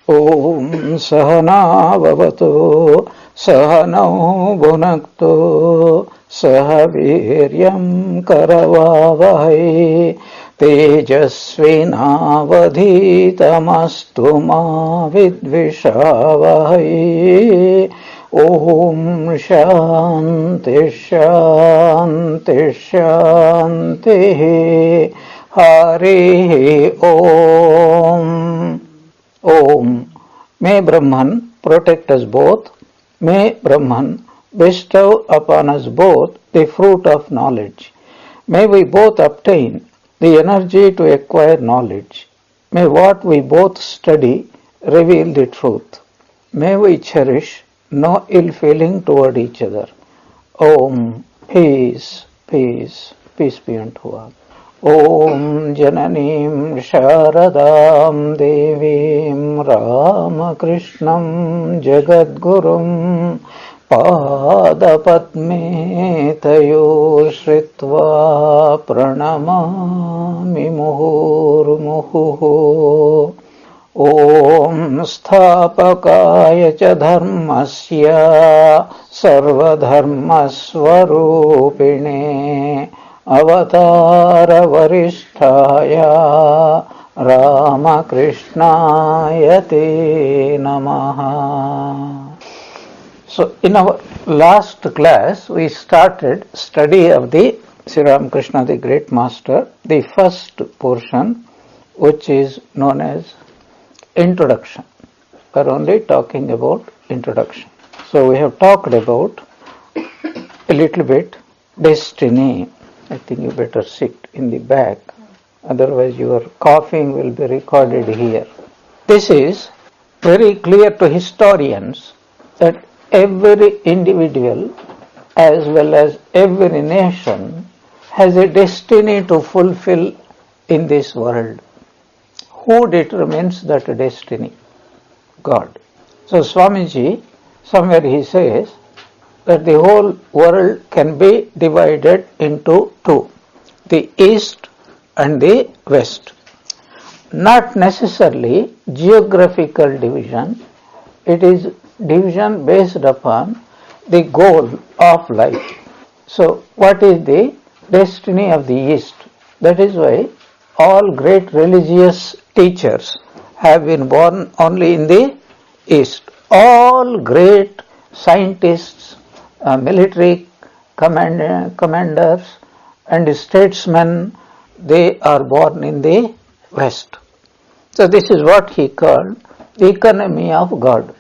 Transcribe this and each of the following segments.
Om Sahana Bhavatu Sahanau Bhunaktu Sahaviryam Karavavahai Tejasvinavadhitamastu ma vidvishavahai. Om Shanti Shanti Shanti. Hari Om. Om. May Brahman protect us both. May Brahman bestow upon us both the fruit of knowledge. May we both obtain the energy to acquire knowledge. May what we both study reveal the truth. May we cherish no ill feeling toward each other. Om. Peace, peace, peace be unto all. Om Jananim Sharadam Devim Ramakrishnam Jagadgurum Padapatme Tayo Shritva Pranamami Muhurmuhu. Om Sthapakaya Cha Dharmasya Sarvadharmasvarupine Avatara Varisthaya Ramakrishnaya Te Namaha. So in our last class we started study of the Sri Ramakrishna, the Great Master, the first portion, which is known as Introduction. We are only talking about introduction. So we have talked about a little bit destiny. I think you better sit in the back, otherwise your coughing will be recorded here. This is very clear to historians that every individual as well as every nation has a destiny to fulfill in this world. Who determines that destiny? God. So Swamiji, somewhere he says that the whole world can be divided into two, the East and the West. Not necessarily geographical division, it is division based upon the goal of life. So what is the destiny of the East? That is why all great religious teachers have been born only in the East. All great scientists, military commanders and statesmen, they are born in the West. So this is what he called the economy of God,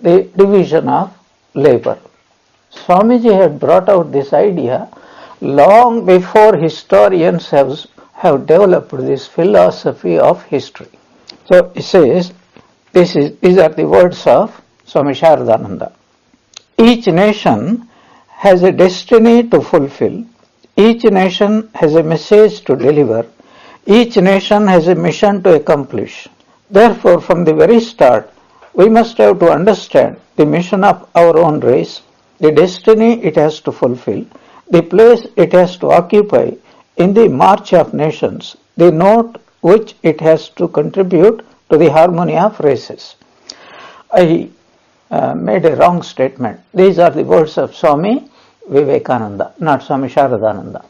the division of labor. Swamiji had brought out this idea long before historians have developed this philosophy of history. So he says, these are the words of Swami Sharadananda. Each nation has a destiny to fulfill. Each nation has a message to deliver. Each nation has a mission to accomplish. Therefore, from the very start, we must have to understand the mission of our own race, the destiny it has to fulfill, the place it has to occupy in the march of nations, the note which it has to contribute to the harmony of races. I made a wrong statement. These are the words of Swami Vivekananda, not Swami Sharadananda.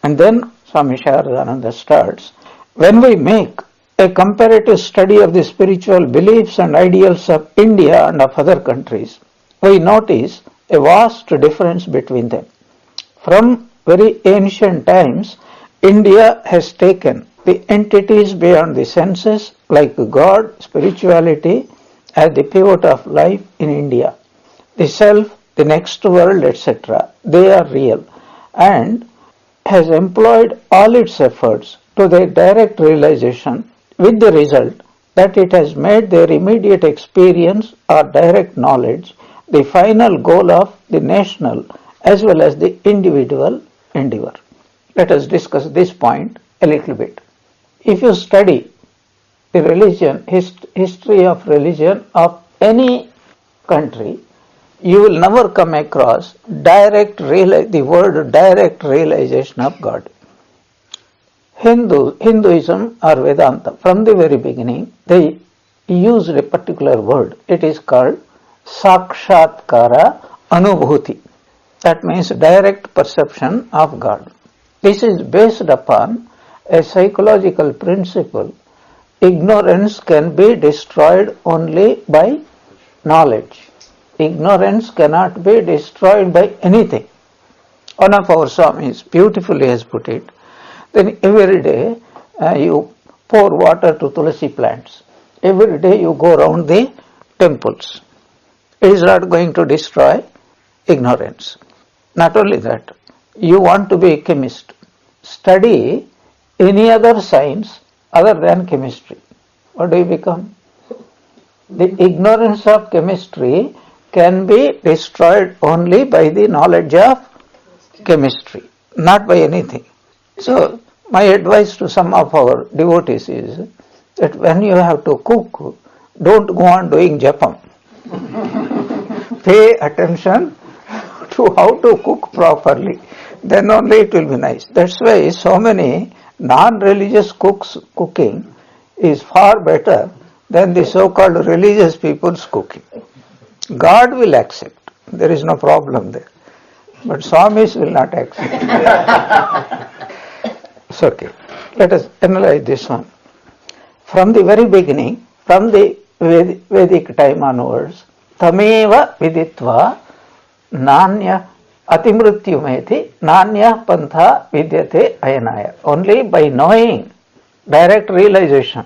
And then Swami Sharadananda starts, when we make a comparative study of the spiritual beliefs and ideals of India and of other countries, we notice a vast difference between them. From very ancient times, India has taken the entities beyond the senses like God, spirituality as the pivot of life in India. The self, the next world, etc., they are real, and has employed all its efforts to their direct realization, with the result that it has made their immediate experience or direct knowledge the final goal of the national as well as the individual endeavor. Let us discuss this point a little bit. If you study the religion, history of religion of any country, you will never come across the word direct realization of God. Hinduism or Vedanta, from the very beginning, they used a particular word. It is called Sakshatkara Anubhuti. That means direct perception of God. This is based upon a psychological principle. Ignorance can be destroyed only by knowledge. Ignorance cannot be destroyed by anything. One of our Swamis beautifully has put it. Then every day you pour water to tulsi plants. Every day you go around the temples. It is not going to destroy ignorance. Not only that, you want to be a chemist. Study any other science other than chemistry. What do you become? The ignorance of chemistry can be destroyed only by the knowledge of chemistry, not by anything. So, my advice to some of our devotees is that when you have to cook, don't go on doing japam. Pay attention to how to cook properly. Then only it will be nice. That's why so many non-religious cooks cooking is far better than the so-called religious people's cooking. God will accept. There is no problem there. But Swamis will not accept. It's okay. Let us analyze this one. From the very beginning, from the Vedic time onwards, tameva viditva nanya atimrutyumeti nanya pantha vidyate ayanaya. Only by knowing, direct realization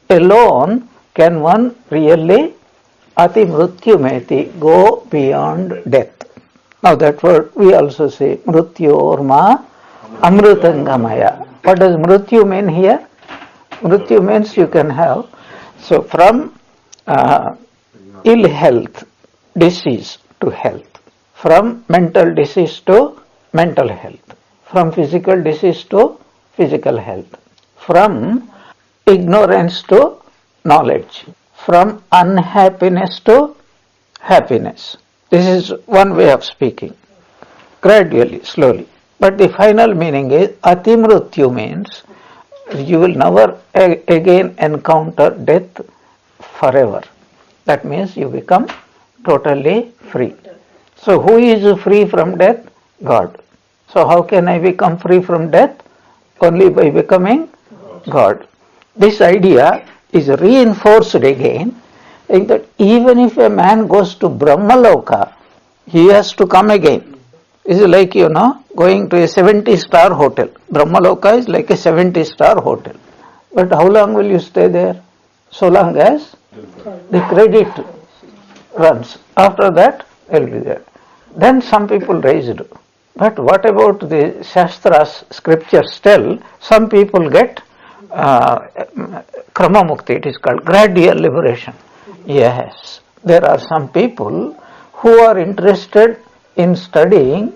alone can one really atimrutyumeti, go beyond death. Now that word we also say mrutyorma amrutangamaya. What does mrityu mean here? Mrityu means you can have, so from ill health, disease to health, from mental disease to mental health, from physical disease to physical health, from ignorance to knowledge, from unhappiness to happiness. This is one way of speaking, gradually, slowly. But the final meaning is atimrutyu means you will never again encounter death forever. That means you become totally free. So who is free from death? God. So how can I become free from death? Only by becoming God. This idea is reinforced again in that even if a man goes to Brahmaloka, he has to come again. It's like, going to a 70-star hotel. Brahmaloka is like a 70-star hotel. But how long will you stay there? So long as the credit runs. After that, you will be there. Then some people raised. But what about the Shastras, scriptures tell, some people get Krama Mukti, it is called gradual liberation. Yes, there are some people who are interested in studying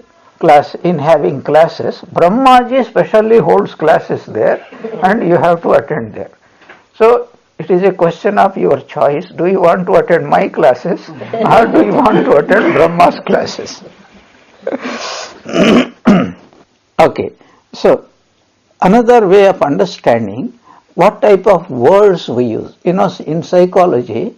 in having classes. Brahmaji especially holds classes there and you have to attend there. So it is a question of your choice. Do you want to attend my classes or do you want to attend Brahma's classes? Okay, so another way of understanding what type of words we use. In psychology,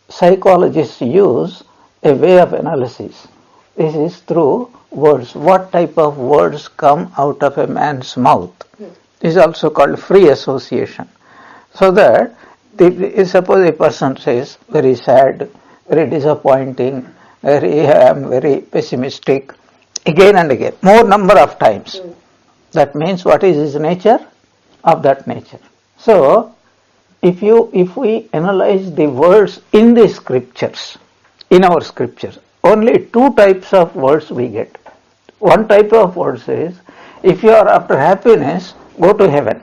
psychologists use a way of analysis. This is through words. What type of words come out of a man's mouth? This is also called free association. So that, suppose a person says, very sad, very disappointing, I am very pessimistic, again and again, more number of times. That means what is his nature? Of that nature. So, if we analyze the words in the scriptures, in our scriptures, only two types of words we get. One type of words is, if you are after happiness, go to heaven.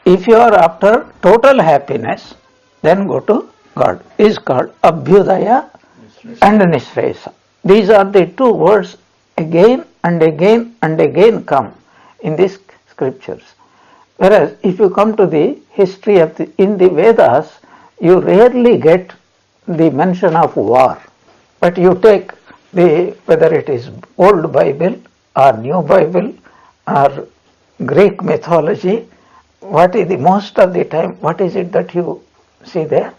If you are after total happiness, then go to God. It is called Abhyudaya and Nishresa. These are the two words again and again and again come in these scriptures. Whereas if you come to the history of in the Vedas, you rarely get the mention of war. But you take whether it is Old Bible or New Bible or Greek mythology, what is the most of the time, what is it that you see there?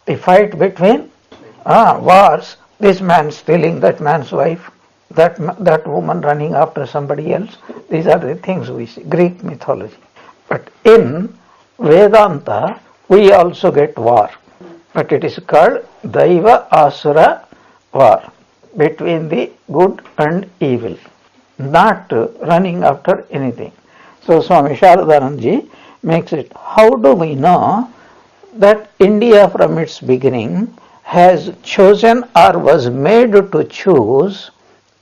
The fight between wars, this man stealing that man's wife, that woman running after somebody else. These are the things we see, Greek mythology. But in Vedanta, we also get war. But it is called Daiva Asura war, between the good and evil, not running after anything. So Swami Sharadanand makes it, how do we know that India from its beginning has chosen or was made to choose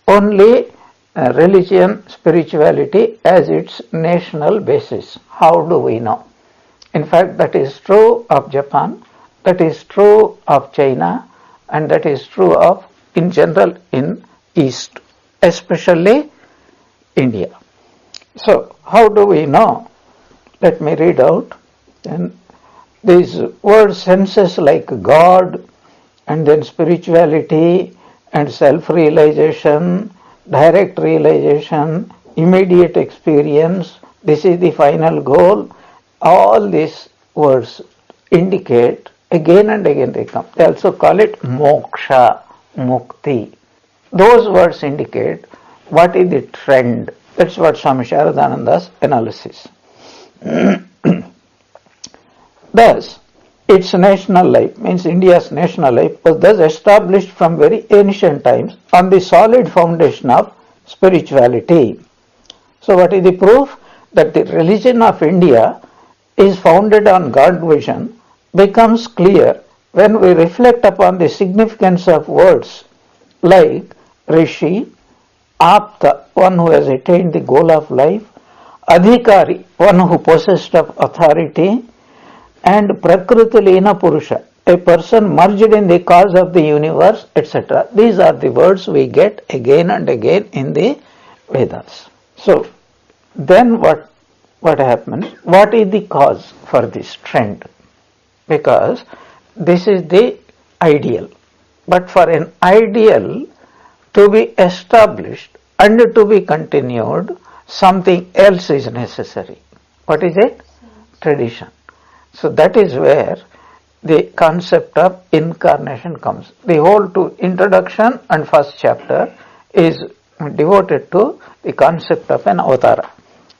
only religion, spirituality as its national basis? How do we know? In fact, that is true of Japan, that is true of China, and that is true of, in general, in East, especially India. So, how do we know? Let me read out. And these word senses like God, and then spirituality, and self-realization, direct realization, immediate experience, this is the final goal. All these words indicate, again and again they come. They also call it moksha, mukti. Those words indicate what is the trend. That's what Swami Sharadananda's analysis. Thus, its national life, means India's national life, was thus established from very ancient times on the solid foundation of spirituality. So what is the proof? That the religion of India is founded on God vision becomes clear when we reflect upon the significance of words like Rishi, Apta, one who has attained the goal of life, Adhikari, one who possessed of authority, and Prakriti Lina Purusha, a person merged in the cause of the universe, etc. These are the words we get again and again in the Vedas. So, then what happens? What is the cause for this trend? Because this is the ideal. But for an ideal to be established and to be continued, something else is necessary. What is it? Tradition. So that is where the concept of incarnation comes. The whole introduction and first chapter is devoted to the concept of an avatara.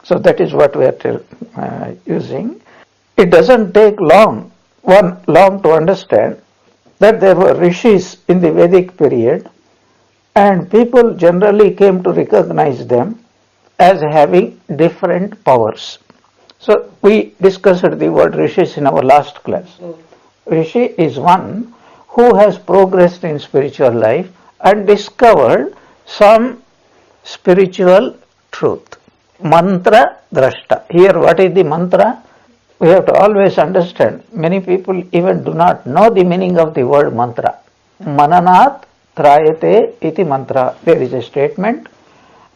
So that is what we are using. It doesn't take long to understand that there were rishis in the Vedic period, and people generally came to recognize them as having different powers. So we discussed the word rishis in our last class. Rishi is one who has progressed in spiritual life and discovered some spiritual truth. Mantra drashta. Here what is the mantra? We have to always understand. Many people even do not know the meaning of the word mantra. Mananat trayate iti mantra. There is a statement,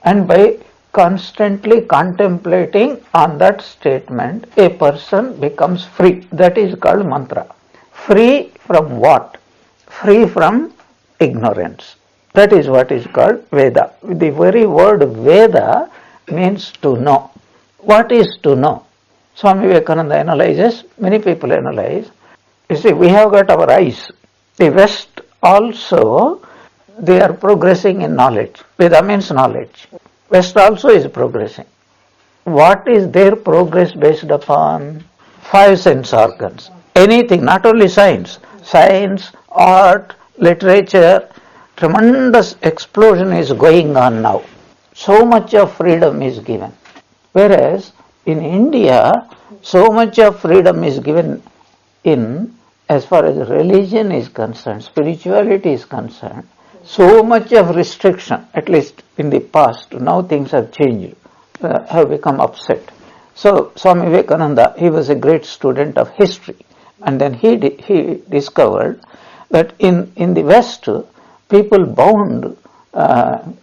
and by constantly contemplating on that statement, a person becomes free. That is called mantra. Free from what? Free from ignorance. That is what is called Veda. The very word Veda means to know. What is to know? Swami Vivekananda analyzes, many people analyze. You see, we have got our eyes. The West also, they are progressing in knowledge. Veda means knowledge. West also is progressing. What is their progress based upon? 5 sense organs. Anything, not only science, art, literature, tremendous explosion is going on now. So much of freedom is given. Whereas in India, so much of freedom is given in, as far as religion is concerned, spirituality is concerned, so much of restriction, at least in the past. Now things have changed, have become upset. So Swami Vivekananda, he was a great student of history, and then he discovered that in the West, people bound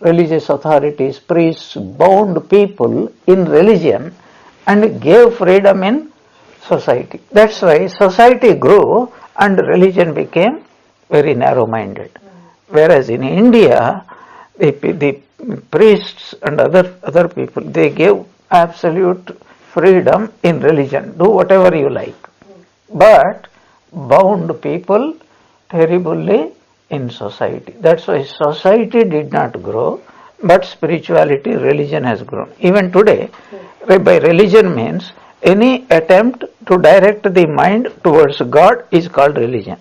religious authorities, priests bound people in religion and gave freedom in society. That's why society grew and religion became very narrow-minded. Whereas in India, the priests and other people, they gave absolute freedom in religion. Do whatever you like. But bound people terribly in society. That's why society did not grow, but spirituality, religion has grown. Even today, by religion means any attempt to direct the mind towards God is called religion.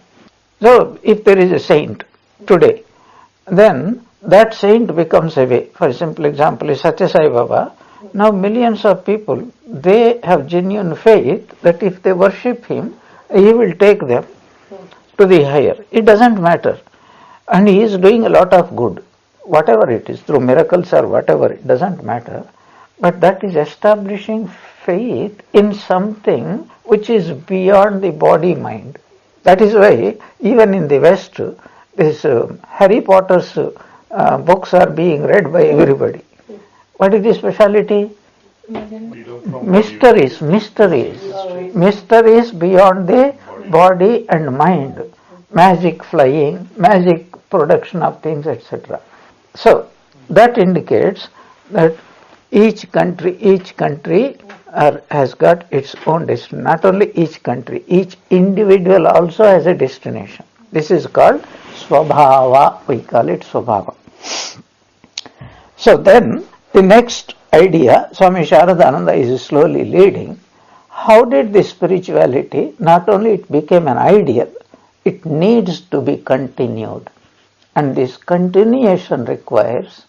So, if there is a saint today, then that saint becomes a way. For simple example is Satya Sai Baba. Now millions of people, they have genuine faith that if they worship him, he will take them to the higher. It doesn't matter. And he is doing a lot of good. Whatever it is, through miracles or whatever, it doesn't matter. But that is establishing faith in something which is beyond the body mind. That is why even in the West, this Harry Potter's books are being read by everybody. What is the speciality? Mysteries beyond the body and mind. Magic flying, magic production of things, etc. So that indicates that each country has got its own destination. Not only each country, each individual also has a destination. This is called Swabhava, we call it Swabhava. So then, the next idea, Swami Sharadananda is slowly leading. How did this spirituality, not only it became an ideal, it needs to be continued. And this continuation requires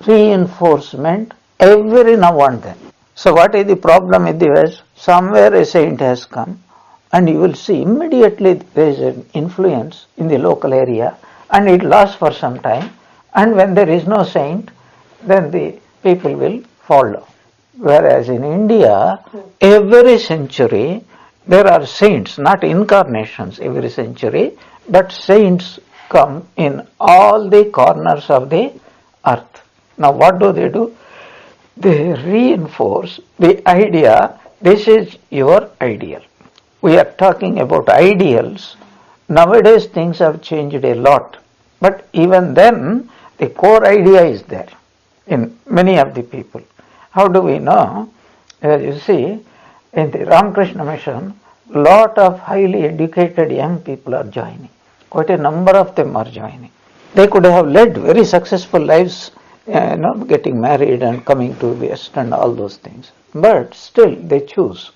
reinforcement every now and then. So what is the problem with the West? Somewhere a saint has come, and you will see immediately there is an influence in the local area, and it lasts for some time, and when there is no saint, then the people will fall down. Whereas in India, every century there are saints, not incarnations every century, but saints come in all the corners of the earth. Now what do? They reinforce the idea, this is your ideal. We are talking about ideals. Nowadays things have changed a lot, but even then the core idea is there in many of the people. How do we know? As you see, in the Ramakrishna mission, lot of highly educated young people are joining. Quite a number of them are joining. They could have led very successful lives, getting married and coming to the West and all those things. But still they choose.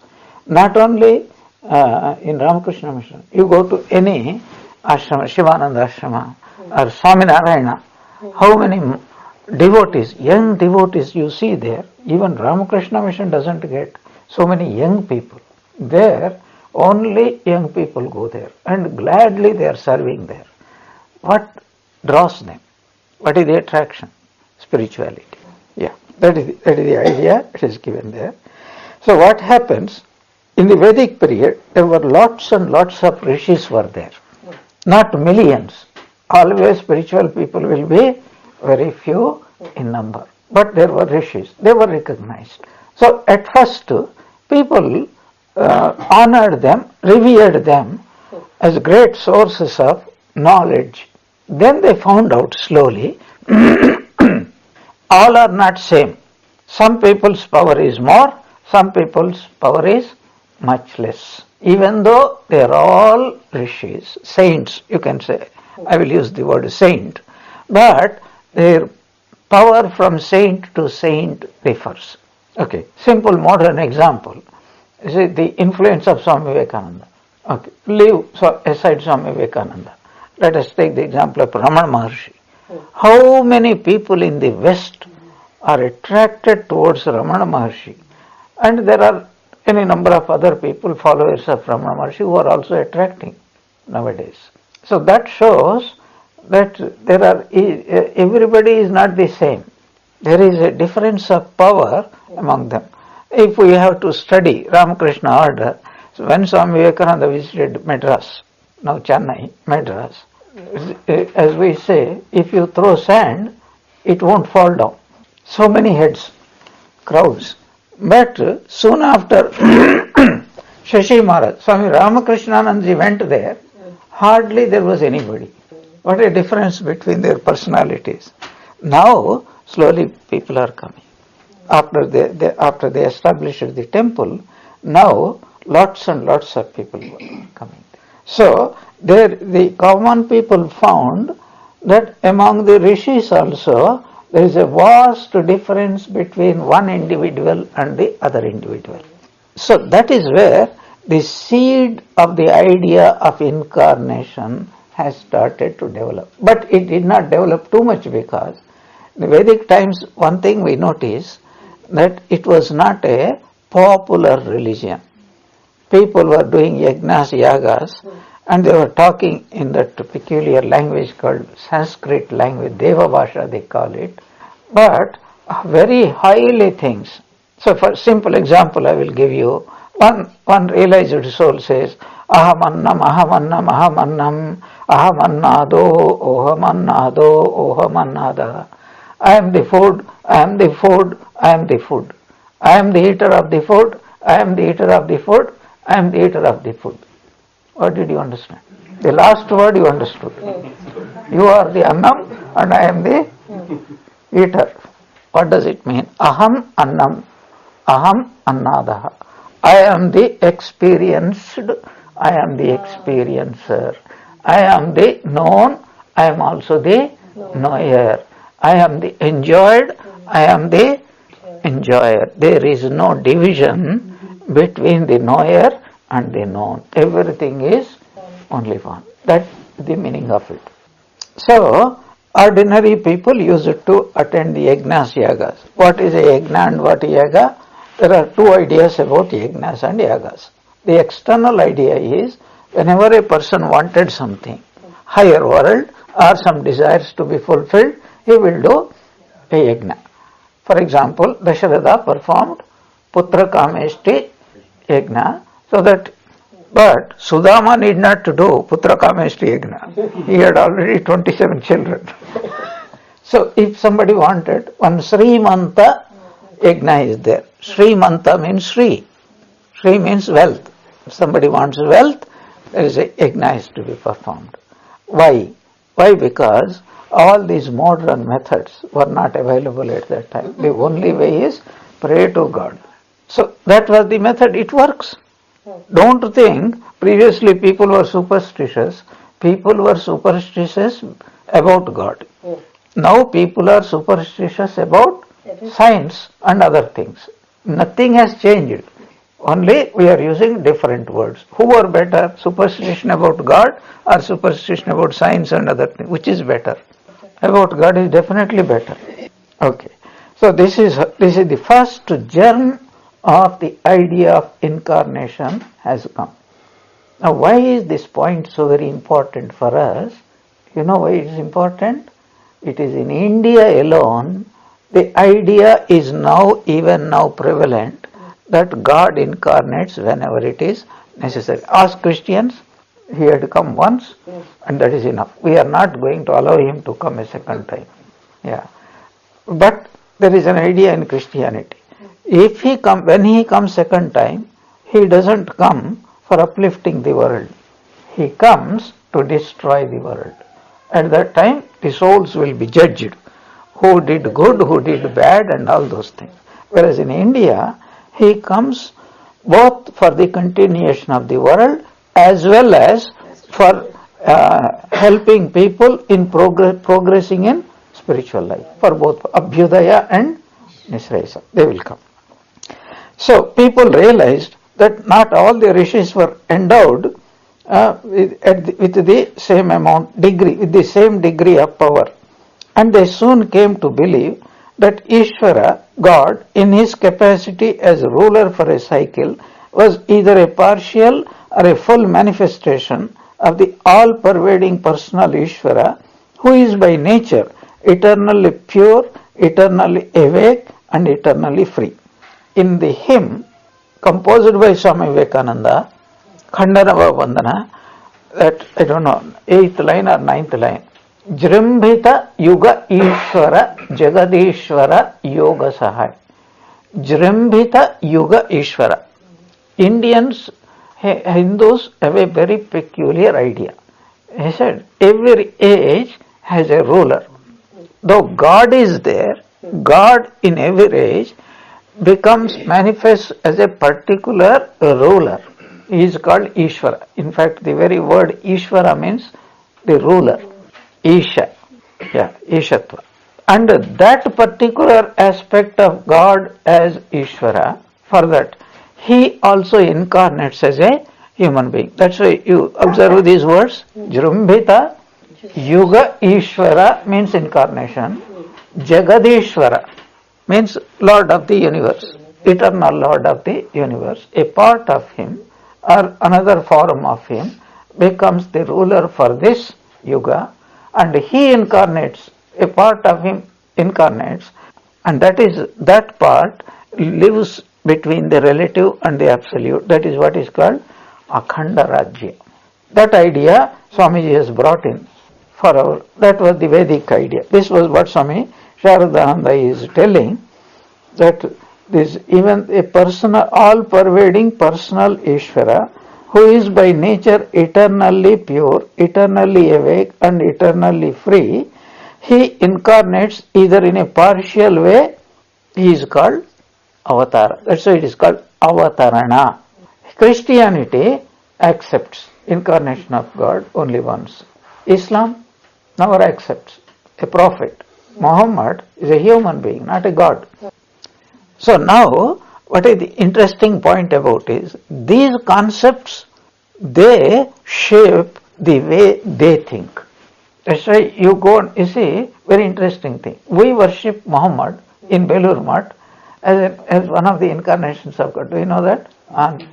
Not only in Ramakrishna mission, you go to any ashrama, Shivananda ashrama or Swami Narayana, how many devotees, young devotees you see there. Even Ramakrishna mission doesn't get so many young people. There, only young people go there, and gladly they are serving there. What draws them? What is the attraction? Spirituality. Yeah, that is the idea. It is given there. So what happens? In the Vedic period, there were lots and lots of rishis were there. Not millions. Always spiritual people will be very few in number. But there were rishis. They were recognized. So at first, people honored them, revered them as great sources of knowledge. Then they found out slowly, all are not same. Some people's power is more, some people's power is much less. Even though they are all rishis, saints, you can say. I will use the word saint. But their power from saint to saint differs. Okay, simple modern example. See, the influence of Swami Vivekananda. Okay, leave aside Swami Vivekananda. Let us take the example of Ramana Maharshi. How many people in the West are attracted towards Ramana Maharshi? And there are any number of other people, followers of Ramana Maharshi, who are also attracting nowadays. So that shows that there are everybody is not the same. There is a difference of power among them. If we have to study Ramakrishna order, so when Swami Vivekananda visited Madras, now Chennai, Madras, as we say, if you throw sand, it won't fall down. So many heads, crowds. But soon after Shashi Maharaj, Swami Ramakrishnanandji went there, hardly there was anybody. What a difference between their personalities. Now, slowly people are coming. After they established the temple, now lots and lots of people are coming. So the common people found that among the rishis also there is a vast difference between one individual and the other individual. So that is where the seed of the idea of incarnation has started to develop. But it did not develop too much because in the Vedic times one thing we notice that it was not a popular religion. People were doing yajnas, yagas, and they were talking in that peculiar language called Sanskrit language, Deva Bhasha they call it, but very highly things. So for simple example I will give you, one realized soul says, Ahamannam, Ahamannam, Ahamannam, Ahamannado, Ohamannado, Ohamannada. I am the food, I am the food, I am the food. I am the eater of the food, I am the eater of the food, I am the eater of the food. What did you understand? The last word you understood. You are the annam and I am the eater. What does it mean? Aham annam, aham annadaha. I am the experienced, I am the experiencer. I am the known, I am also the knower. I am the enjoyed, I am the enjoyer. There is no division between the knower and the known. Everything is only one. That's the meaning of it. So, ordinary people use it to attend the yajnas, yagas. What is a yajna and what is yaga? There are two ideas about yajnas and yagas. The external idea is whenever a person wanted something, higher world or some desires to be fulfilled, he will do a yajna. For example, Dasharatha performed Putra Kameshti yajna, so that, but Sudama need not to do Putra Kameshti yajna. He had already 27 children. So if somebody wanted, one Srimanta yajna is there. Srimanta means Sri. Sri means wealth. If somebody wants wealth, there is a yajna is to be performed. Why? Why? Because all these modern methods were not available at that time. The only way is pray to God. So that was the method. It works. Don't think previously people were superstitious. People were superstitious about God. Now people are superstitious about science and other things. Nothing has changed. Only we are using different words. Who are better? Superstition about God or superstition about science and other things? Which is better? About God is definitely better. Okay. So this is the first germ of the idea of incarnation has come. Now why is this point so very important for us? You know why it is important? It is in India alone, the idea is now even now prevalent that God incarnates whenever it is necessary. Ask Christians, he had come once and that is enough. We are not going to allow him to come a second time. Yeah. But there is an idea in Christianity. If he come, when he comes second time, he doesn't come for uplifting the world. He comes to destroy the world. At that time, the souls will be judged. Who did good, who did bad, and all those things. Whereas in India, he comes both for the continuation of the world as well as for helping people in progressing in spiritual life. For both Abhyudaya and Nisresa, they will come. So people realized that not all the rishis were endowed with the same amount degree, with the same degree of power, and they soon came to believe that Ishvara, God, in his capacity as ruler for a cycle, was either a partial or a full manifestation of the all-pervading personal Ishvara, who is by nature eternally pure, eternally awake, and eternally free. In the hymn composed by Swami Vivekananda, Khandanava Vandana, that I don't know, 8th line or 9th line, Jrimbhita Yuga Ishvara Jagadishvara Yoga Sahai. Jrimbhita Yuga Ishvara. Indians, Hindus have a very peculiar idea. He said, every age has a ruler. Though God is there, God in every age becomes manifest as a particular ruler. He is called Ishvara. In fact, the very word Ishvara means the ruler. Isha. Yeah, Ishatva. And that particular aspect of God as Ishvara, for that, he also incarnates as a human being. That's why you observe these words. Jrumbhita, Yuga Ishvara means incarnation. Jagadishvara means Lord of the universe, eternal Lord of the universe. A part of him or another form of him becomes the ruler for this yuga, and he incarnates, a part of him incarnates, and that part lives between the relative and the absolute. That is what is called Akhanda Rajya. That idea Swamiji has brought in that was the Vedic idea. This was what Swami Sharadananda is telling, that this even a personal, all-pervading personal Ishvara, who is by nature eternally pure, eternally awake and eternally free, he incarnates either in a partial way, he is called Avatara. That's why it is called Avatarana. Christianity accepts incarnation of God only once. Islam never accepts a prophet. Muhammad is a human being, not a God. So now, what is the interesting point about is, these concepts, they shape the way they think. That's why you go, you see, very interesting thing. We worship Muhammad in Belur Math as one of the incarnations of God. Do you know that? On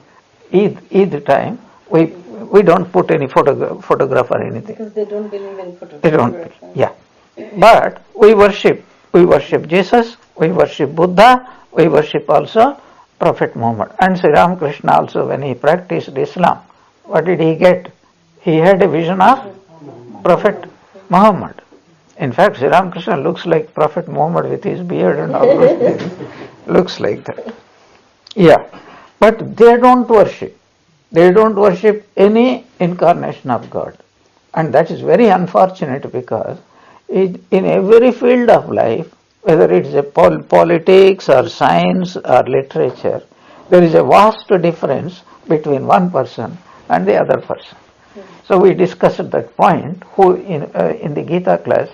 Eid time, we don't put any photograph or anything. Because they don't believe in photograph. They don't, yeah. But we worship Jesus, we worship Buddha, we worship also Prophet Muhammad. And Sri Ramakrishna also, when he practiced Islam, what did he get? He had a vision of Prophet Muhammad. In fact, Sri Ramakrishna looks like Prophet Muhammad with his beard and all those things. Looks like that. Yeah. But they don't worship. They don't worship any incarnation of God. And that is very unfortunate, because in every field of life, whether it is a politics or science or literature, there is a vast difference between one person and the other person. So we discussed that point in the Gita class.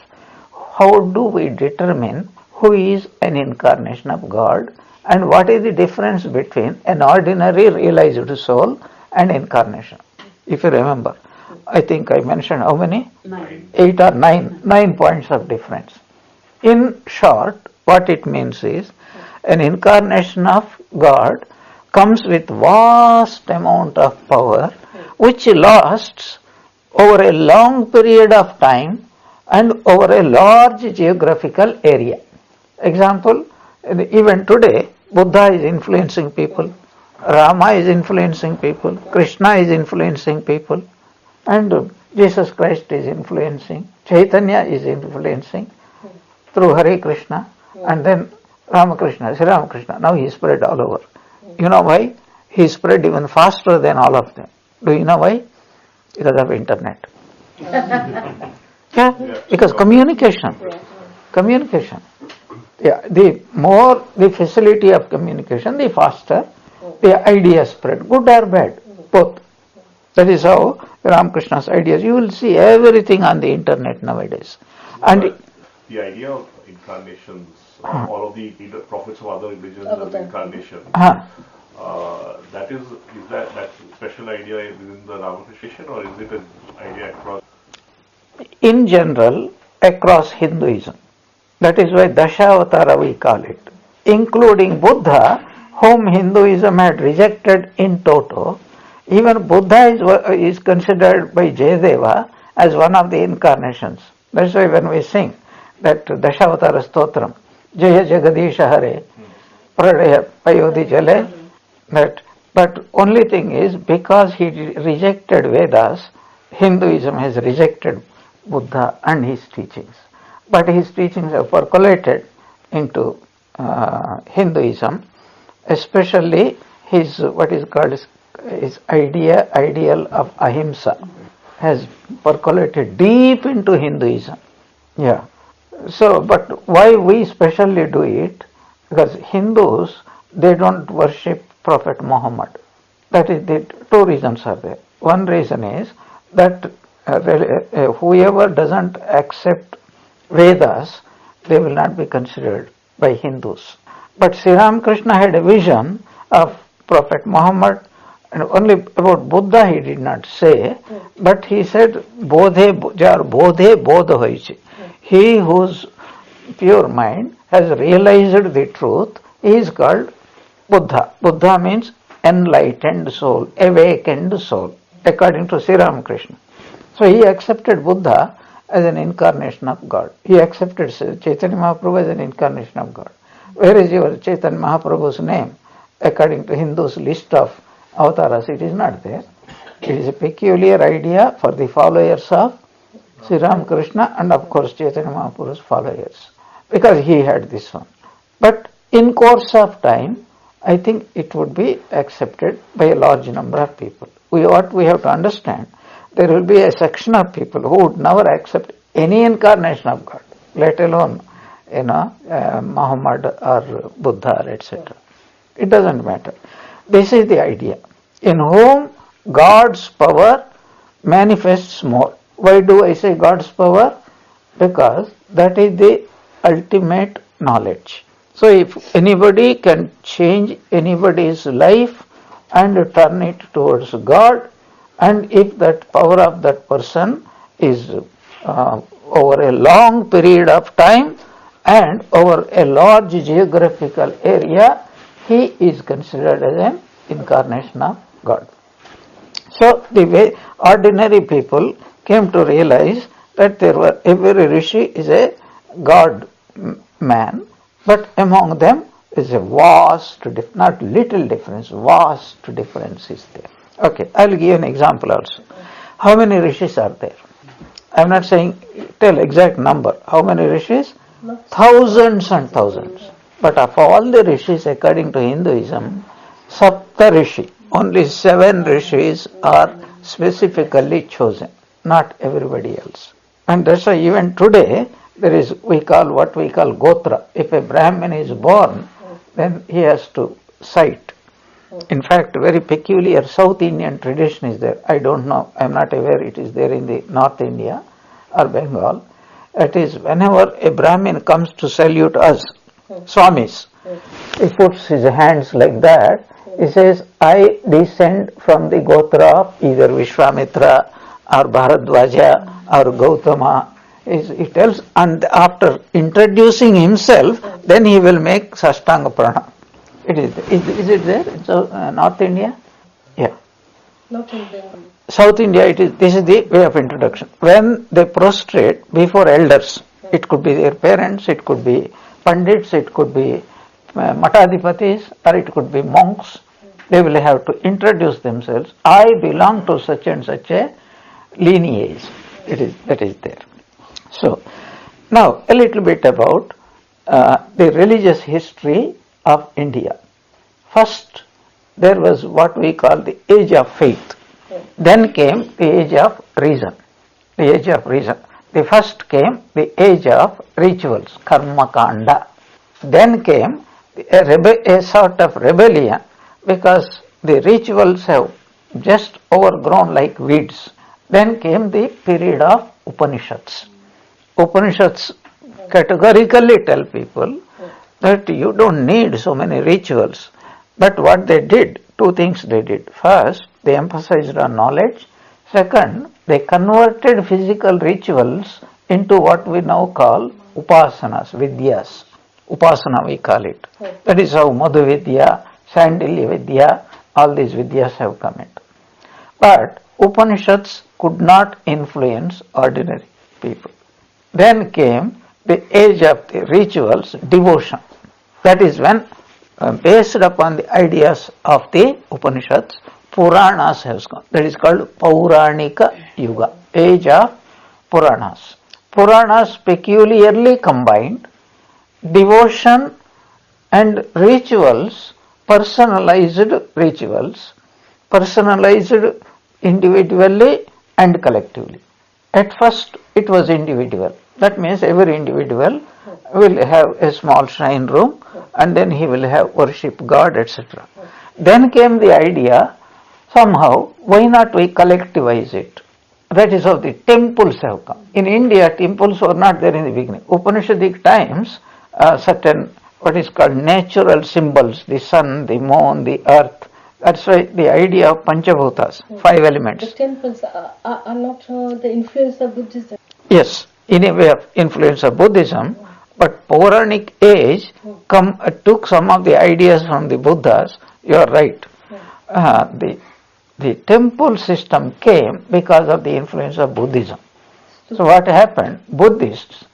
How do we determine who is an incarnation of God, and what is the difference between an ordinary realized soul and incarnation? If you remember, I think I mentioned how many? 9. 8 or 9. 9 points of difference. In short, what it means is, an incarnation of God comes with vast amount of power, which lasts over a long period of time and over a large geographical area. Example, even today, Buddha is influencing people, Rama is influencing people, Krishna is influencing people, and Jesus Christ is influencing, Chaitanya is influencing through Hare Krishna, and then Ramakrishna, Sri Ramakrishna. Now he is spread all over. You know why? He is spread even faster than all of them. Do you know why? Because of internet. Yeah, because communication. Yeah, the more the facility of communication, the faster the ideas spread, good or bad, both. That is how Ramakrishna's ideas. You will see everything on the internet nowadays. And the idea of incarnations, all of the prophets of other religions of incarnation, that special idea within the Ramakrishna, or is it an idea across? In general, across Hinduism. That is why Dashavatara we call it. Including Buddha, whom Hinduism had rejected in toto. Even Buddha is considered by Jayadeva as one of the incarnations. That's why when we sing that Dashavatara Stotram, Jaya Jagadisha Hare, Pradaya Payodi Jale, but only thing is, because he rejected Vedas, Hinduism has rejected Buddha and his teachings. But his teachings have percolated into Hinduism, especially his what is called his ideal of ahimsa has percolated deep into Hinduism. Yeah. So, but why we specially do it? Because Hindus, they don't worship Prophet Muhammad. That is, the two reasons are there. One reason is that whoever doesn't accept Vedas, they will not be considered by Hindus. But Sri Ramakrishna had a vision of Prophet Muhammad, and only about Buddha he did not say, but he said, Bodhe jar bodhe bodha hoichi. He whose pure mind has realized the truth, he is called Buddha. Buddha means enlightened soul, awakened soul, according to Sri Ramakrishna. So he accepted Buddha as an incarnation of God. He accepted Chaitanya Mahaprabhu as an incarnation of God. Where is your Chaitanya Mahaprabhu's name? According to Hindus' list of avatars, it is not there. It is a peculiar idea for the followers of Sri Ramakrishna and of course Chaitanya Mahaprabhu's followers, because he had this one. But in course of time, I think it would be accepted by a large number of people. What we have to understand, there will be a section of people who would never accept any incarnation of God, let alone, Muhammad or Buddha, etc. It doesn't matter. This is the idea. In whom God's power manifests more. Why do I say God's power? Because that is the ultimate knowledge. So if anybody can change anybody's life and turn it towards God, and if that power of that person is over a long period of time and over a large geographical area, he is considered as an incarnation of God. So the way ordinary people came to realize that every rishi is a God man, but among them is a vast, not little difference, vast difference is there. Okay, I will give you an example also. How many rishis are there? I am not saying, tell exact number. How many rishis? Thousands and thousands. But of all the rishis according to Hinduism, Sapta Rishi, only 7 rishis are specifically chosen, not everybody else. And that's why even today, there is what we call Gotra. If a Brahmin is born, then he has to cite. In fact, very peculiar South Indian tradition is there. I don't know, I am not aware it is there in the North India or Bengal. It is whenever a Brahmin comes to salute us, Swamis, he puts his hands like that. He says, I descend from the Gotra of either Vishwamitra or Bharadwaja or Gautama. He tells, and after introducing himself, then he will make Sastanga Pranam. Is it there in North India? Yeah. Not in Bengal. South India, this is the way of introduction. When they prostrate before elders, it could be their parents, it could be Pandits, it could be Matadipatis, or it could be monks. They will have to introduce themselves. I belong to such and such a lineage. That is there. So, now a little bit about the religious history of India. First, there was what we call the age of faith. Then came the age of reason. The age of reason. The first came the age of rituals, karma kanda. Then came a sort of rebellion, because the rituals have just overgrown like weeds. Then came the period of Upanishads. Upanishads categorically tell people that you don't need so many rituals. But what they did, 2 things they did. First, they emphasized on knowledge. Second, they converted physical rituals into what we now call upasanas, vidyas. Upasana we call it. That is how Madhu Vidya, Sandilya Vidya, all these vidyas have come into. But Upanishads could not influence ordinary people. Then came the age of the rituals, devotion. That is when, based upon the ideas of the Upanishads, Puranas have come. That is called Pauranika Yuga, age of Puranas. Puranas peculiarly combined devotion and rituals, personalized individually and collectively. At first, it was individual. That means every individual will have a small shrine room and then he will have worship God, etc. Then came the idea somehow, why not we collectivize it? That is how the temples have come. In India, temples were not there in the beginning. Upanishadic times, certain what is called natural symbols, the sun, the moon, the earth. That's why the idea of Panchabhutas, 5 elements. The temples are not the influence of Buddhism. Yes, in a way of influence of Buddhism, but Puranic age took some of the ideas from the Buddhas. You are right. The temple system came because of the influence of Buddhism. So what happened? Buddhists,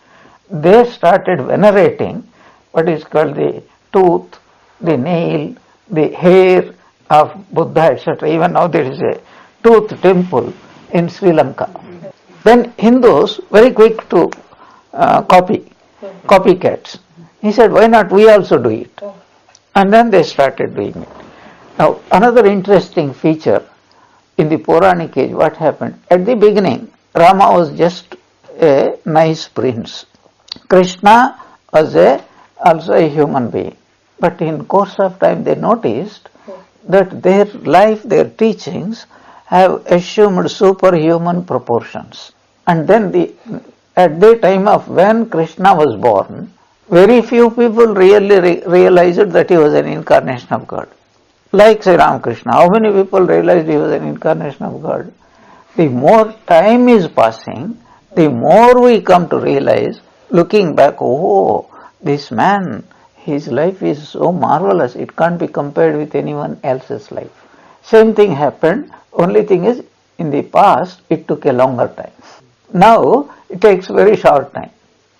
they started venerating what is called the tooth, the nail, the hair of Buddha, etc. Even now there is a tooth temple in Sri Lanka. Then Hindus, very quick to copycats. He said, why not we also do it? And then they started doing it. Now, another interesting feature in the Puranic age, what happened? At the beginning, Rama was just a nice prince. Krishna was also a human being. But in course of time, they noticed that their life, their teachings have assumed superhuman proportions. And then at the time of when Krishna was born, very few people really realized that he was an incarnation of God. Like Sri Ramakrishna, how many people realized he was an incarnation of God? The more time is passing, the more we come to realize, looking back, oh, this man, his life is so marvelous, it can't be compared with anyone else's life. Same thing happened, only thing is, in the past, it took a longer time. Now, it takes very short time.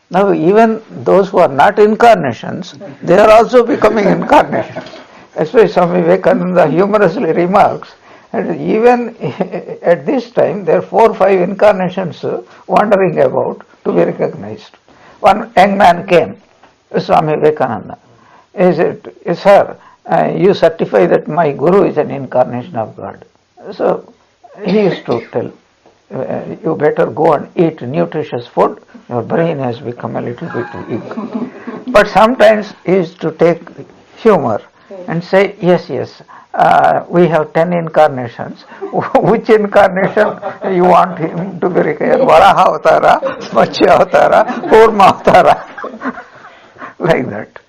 Now, even those who are not incarnations, they are also becoming incarnations. That's why Swami Vivekananda humorously remarks, and even at this time, there are 4 or 5 incarnations wandering about to be recognized. One young man came, Swami Vivekananda. He said, sir, you certify that my Guru is an incarnation of God. So, he used to tell, you better go and eat nutritious food, your brain has become a little bit weak. But sometimes he used to take humor and say, yes, we have 10 incarnations. Which incarnation you want him to be recognized? Varaha Avatara, Matsya Avatara, Kurma Avatara. Like that.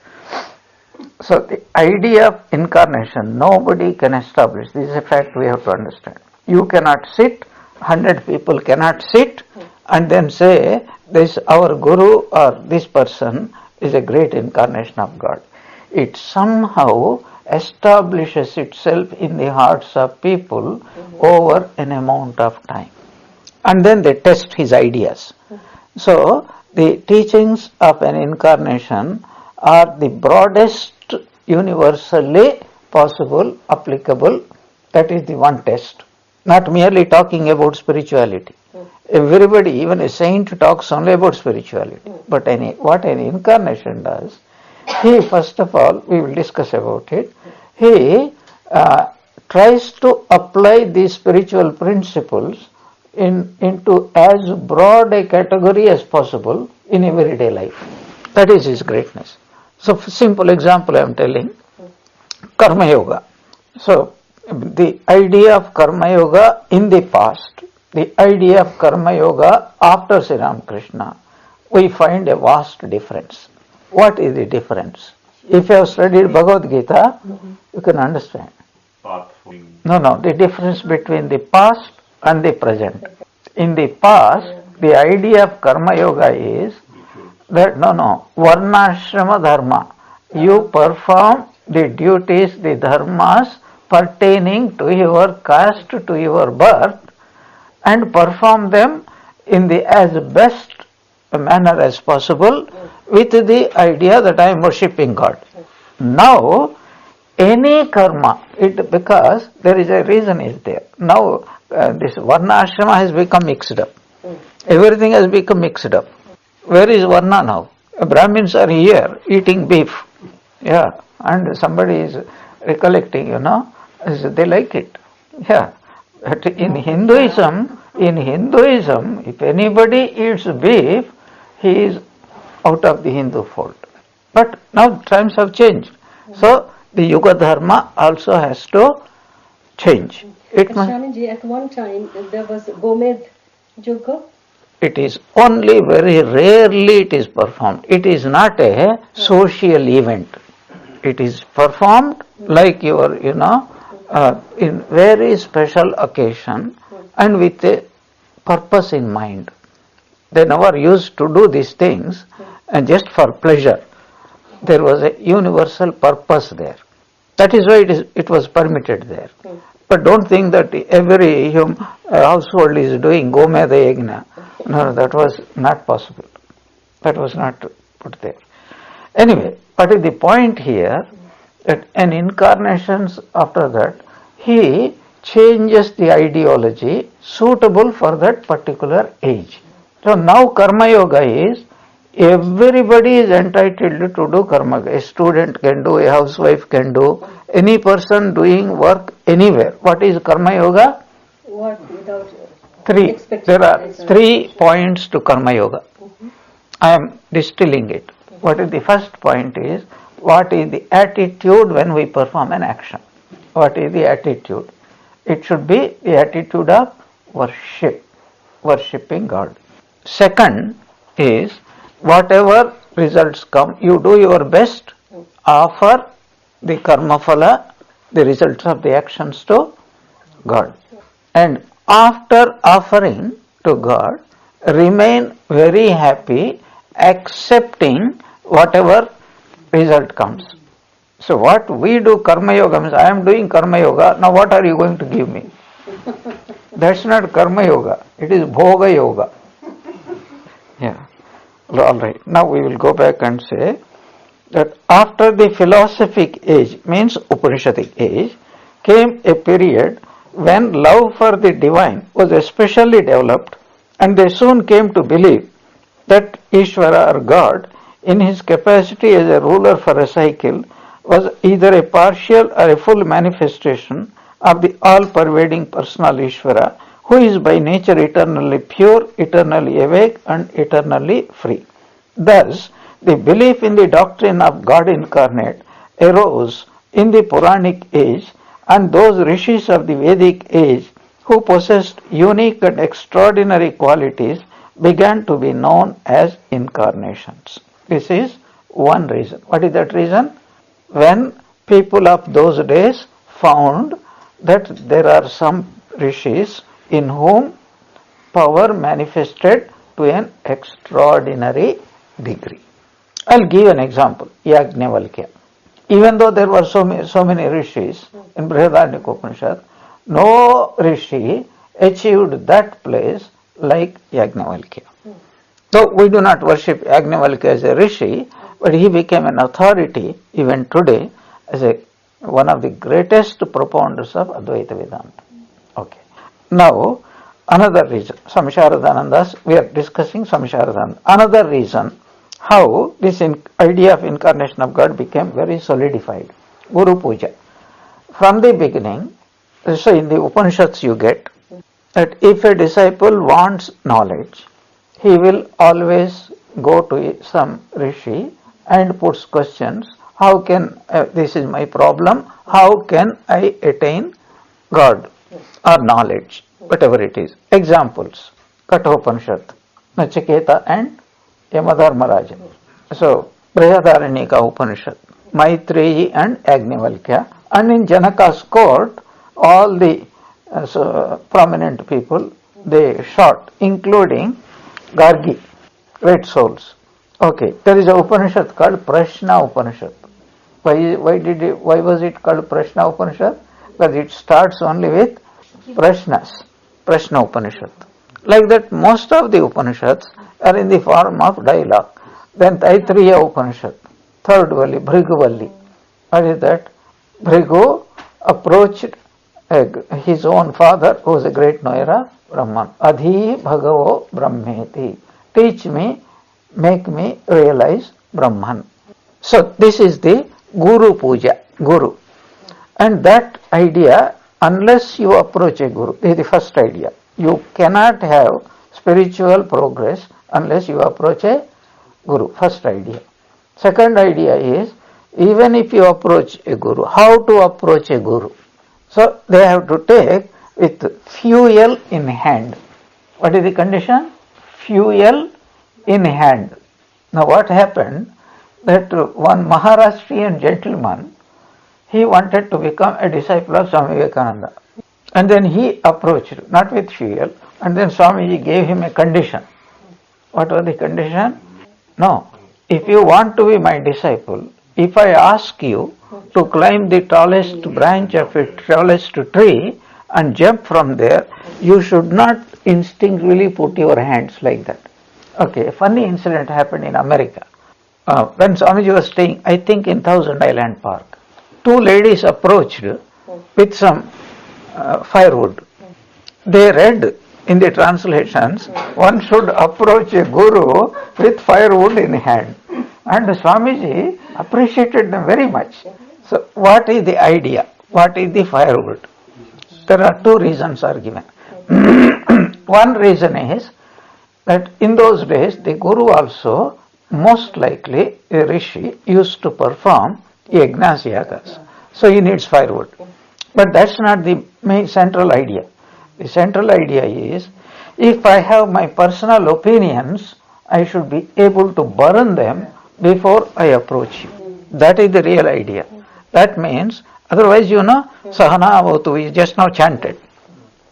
So the idea of incarnation, nobody can establish. This is a fact we have to understand. You cannot sit, 100 people cannot sit and then say, this our Guru or this person is a great incarnation of God. It somehow establishes itself in the hearts of people over an amount of time. And then they test his ideas. So, the teachings of an incarnation are the broadest universally possible, applicable. That is the one test. Not merely talking about spirituality. Everybody, even a saint, talks only about spirituality. But what an incarnation does, he, first of all, we will discuss about it, he tries to apply these spiritual principles into as broad a category as possible in everyday life. That is his greatness. So, simple example I am telling, Karma Yoga. So, the idea of Karma Yoga in the past, the idea of Karma Yoga after Sri Ramakrishna, we find a vast difference. What is the difference? If you have studied Bhagavad Gita, you can understand. No, the difference between the past and the present. In the past, the idea of Karma Yoga is that, Varnashrama Dharma. You perform the duties, the dharmas pertaining to your caste, to your birth, and perform them in the as best manner as possible with the idea that I am worshipping God. Now, any karma, because there is a reason is there. Now, this Varna Ashrama has become mixed up. Everything has become mixed up. Where is Varna now? Brahmins are here eating beef. Yeah, and somebody is recollecting, they like it. Yeah, but in Hinduism, if anybody eats beef, he is out of the Hindu fold. But now times have changed. So, the Yuga Dharma also has to change. It must, Swamiji, at one time there was Gomed Yoga. it is only very rarely it is performed. It is not a social event. It is performed like your, in very special occasion and with a purpose in mind. They never used to do these things and just for pleasure. There was a universal purpose there. That is why it was permitted there. But don't think that every household is doing Gomeda Yagna. No, that was not possible. That was not put there. Anyway, what is the point here? That an incarnations after that, he changes the ideology suitable for that particular age. So now Karma Yoga is, everybody is entitled to do Karma. A student can do, a housewife can do, any person doing work anywhere. What is Karma Yoga? What without Three. expecting There are result. 3 points to Karma Yoga. I am distilling it. What is the first point is, what is the attitude when we perform an action? What is the attitude? It should be the attitude of worship, worshipping God. Second is, whatever results come, you do your best, offer the karma phala, the results of the actions to God. And after offering to God, remain very happy, accepting whatever result comes. So what we do Karma Yoga means, I am doing Karma Yoga, now what are you going to give me? That's not Karma Yoga, it is Bhoga Yoga. Yeah. Alright, now we will go back and say that after the philosophic age, means Upanishadic age, came a period when love for the divine was especially developed, and they soon came to believe that Ishvara or God, in his capacity as a ruler for a cycle, was either a partial or a full manifestation of the all-pervading personal Ishvara, who is by nature eternally pure, eternally awake, and eternally free. Thus, the belief in the doctrine of God incarnate arose in the Puranic age, and those rishis of the Vedic age who possessed unique and extraordinary qualities began to be known as incarnations. This is one reason. What is that reason? When people of those days found that there are some rishis in whom power manifested to an extraordinary degree. I'll give an example, Yajnavalkya. Even though there were so many rishis in Brihadaranyaka Upanishad, no rishi achieved that place like Yajnavalkya. So we do not worship Yajnavalkya as a rishi, but he became an authority even today as one of the greatest propounders of Advaita Vedanta. Okay. Now, another reason, Samsharadanandas, we are discussing Samsharadananda. Another reason how this idea of incarnation of God became very solidified. Guru Puja. From the beginning, so in the Upanishads you get that if a disciple wants knowledge, he will always go to some rishi and puts questions. How can, this is my problem, how can I attain God or knowledge, whatever it is. Examples, Kathopanishad, Nachiketa and Yamadharmaraja. So, Brihadaranyaka Upanishad, Maitreyi and Yajnavalkya, and in Janaka's court, all the prominent people, they shot, including Gargi, great souls. Okay, there is a Upanishad called Prashna Upanishad. Why was it called Prashna Upanishad? Because it starts only with Prashnas, Prashna Upanishad. Like that, most of the Upanishads are in the form of dialogue. Then Taittiriya Upanishad, third Valli, Bhrigu. What is that? Bhrigu approached his own father, who was a great knower of Brahman. Adhi Bhagavo Brahmeti. Teach me, make me realize Brahman. So this is the Guru Puja, Guru. And that idea, unless you approach a Guru, this is the first idea. You cannot have spiritual progress unless you approach a Guru, first idea. Second idea is, even if you approach a Guru, how to approach a Guru? So they have to take with fuel in hand. What is the condition? Fuel in hand. Now what happened, that one Maharashtrian gentleman, he wanted to become a disciple of Swami Vivekananda. And then he approached, not with fuel, and then Swamiji gave him a condition. What was the condition? No, if you want to be my disciple, if I ask you to climb the tallest branch of a tallest tree and jump from there, you should not instinctively put your hands like that. Okay, a funny incident happened in America. When Swamiji was staying, I think in Thousand Island Park, two ladies approached with some firewood. They read in the translations, one should approach a guru with firewood in hand. And Swamiji appreciated them very much. So what is the idea? What is the firewood? There are two reasons are given. One reason is that in those days the guru also, most likely a rishi, used to perform yajnas yagas. So he needs firewood. But that's not the main central idea. The central idea is, if I have my personal opinions, I should be able to burn them before I approach you. That is the real idea. That means, otherwise Sahana Avatu is just now chanted.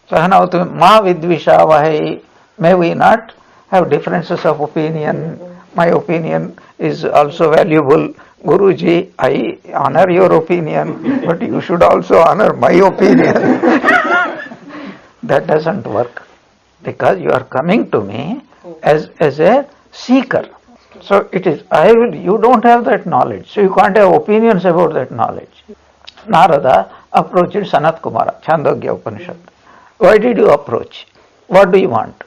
Sahana Avatu, Ma Vidvisha Vahai, may we not have differences of opinion. My opinion is also valuable. Guruji, I honor your opinion, but you should also honor my opinion. That doesn't work, because you are coming to me as a seeker. So it is, you don't have that knowledge, so you can't have opinions about that knowledge. Narada approached Sanat Kumara, Chandogya Upanishad. Why did you approach? What do you want?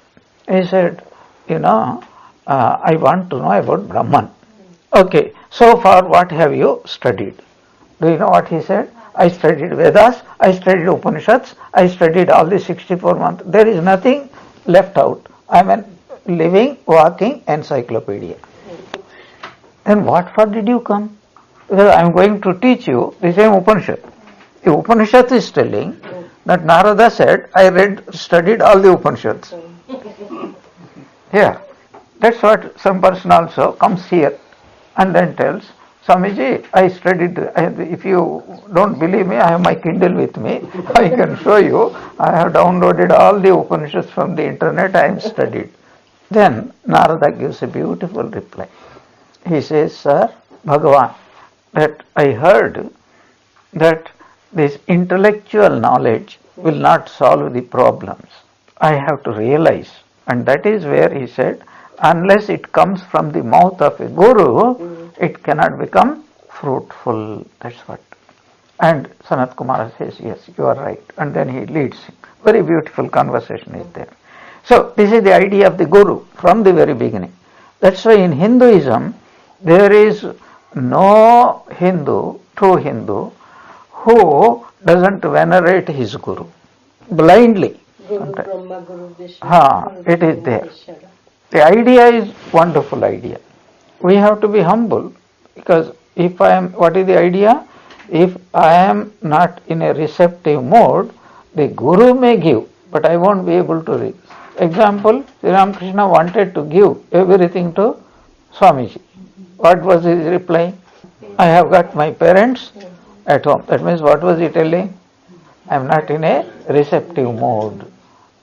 He said, I want to know about Brahman. Okay, so far what have you studied? Do you know what he said? I studied Vedas, I studied Upanishads, I studied all the 64 months. There is nothing left out. I am a living, walking encyclopedia. Then what for did you come? Because I am going to teach you the same Upanishad. The Upanishad is telling that Narada said, I studied all the Upanishads. Here. That's what some person also comes here and then tells, Swamiji, I studied, if you don't believe me, I have my Kindle with me. I can show you. I have downloaded all the Upanishads from the internet, I have studied. Then Narada gives a beautiful reply. He says, Sir, Bhagavan, that I heard that this intellectual knowledge will not solve the problems. I have to realize. And that is where he said, unless it comes from the mouth of a guru, it cannot become fruitful. That's what. And Sanat Kumara says, yes, you are right. And then he leads him. Very beautiful conversation is there. So this is the idea of the guru from the very beginning. That's why in Hinduism, there is no Hindu, true Hindu, who doesn't venerate his guru blindly. Guru Brahma, Guru Vishnu. It is there. The idea is wonderful idea. We have to be humble, because if I am, what is the idea? If I am not in a receptive mode, the guru may give, but I won't be able to read. Example, Sri Ramakrishna wanted to give everything to Swamiji. What was his reply? I have got my parents at home. That means what was he telling? I am not in a receptive mode.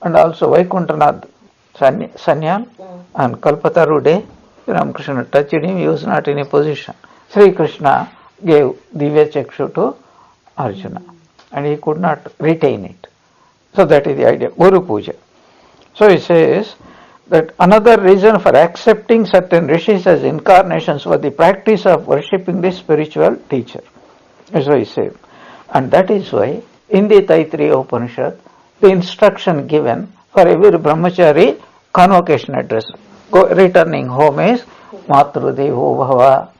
And also Vaikuntanath Sanyal and Kalpataru day, Sri Ramakrishna touched him, he was not in a position. Sri Krishna gave Divya Chakshu to Arjuna and he could not retain it. So that is the idea, Guru Puja. So he says that another reason for accepting certain rishis as incarnations was the practice of worshipping the spiritual teacher. That's why he said. And that is why in the Taittiriya Upanishad, the instruction given for every brahmachari convocation address, returning home is Matru Devo Bhava,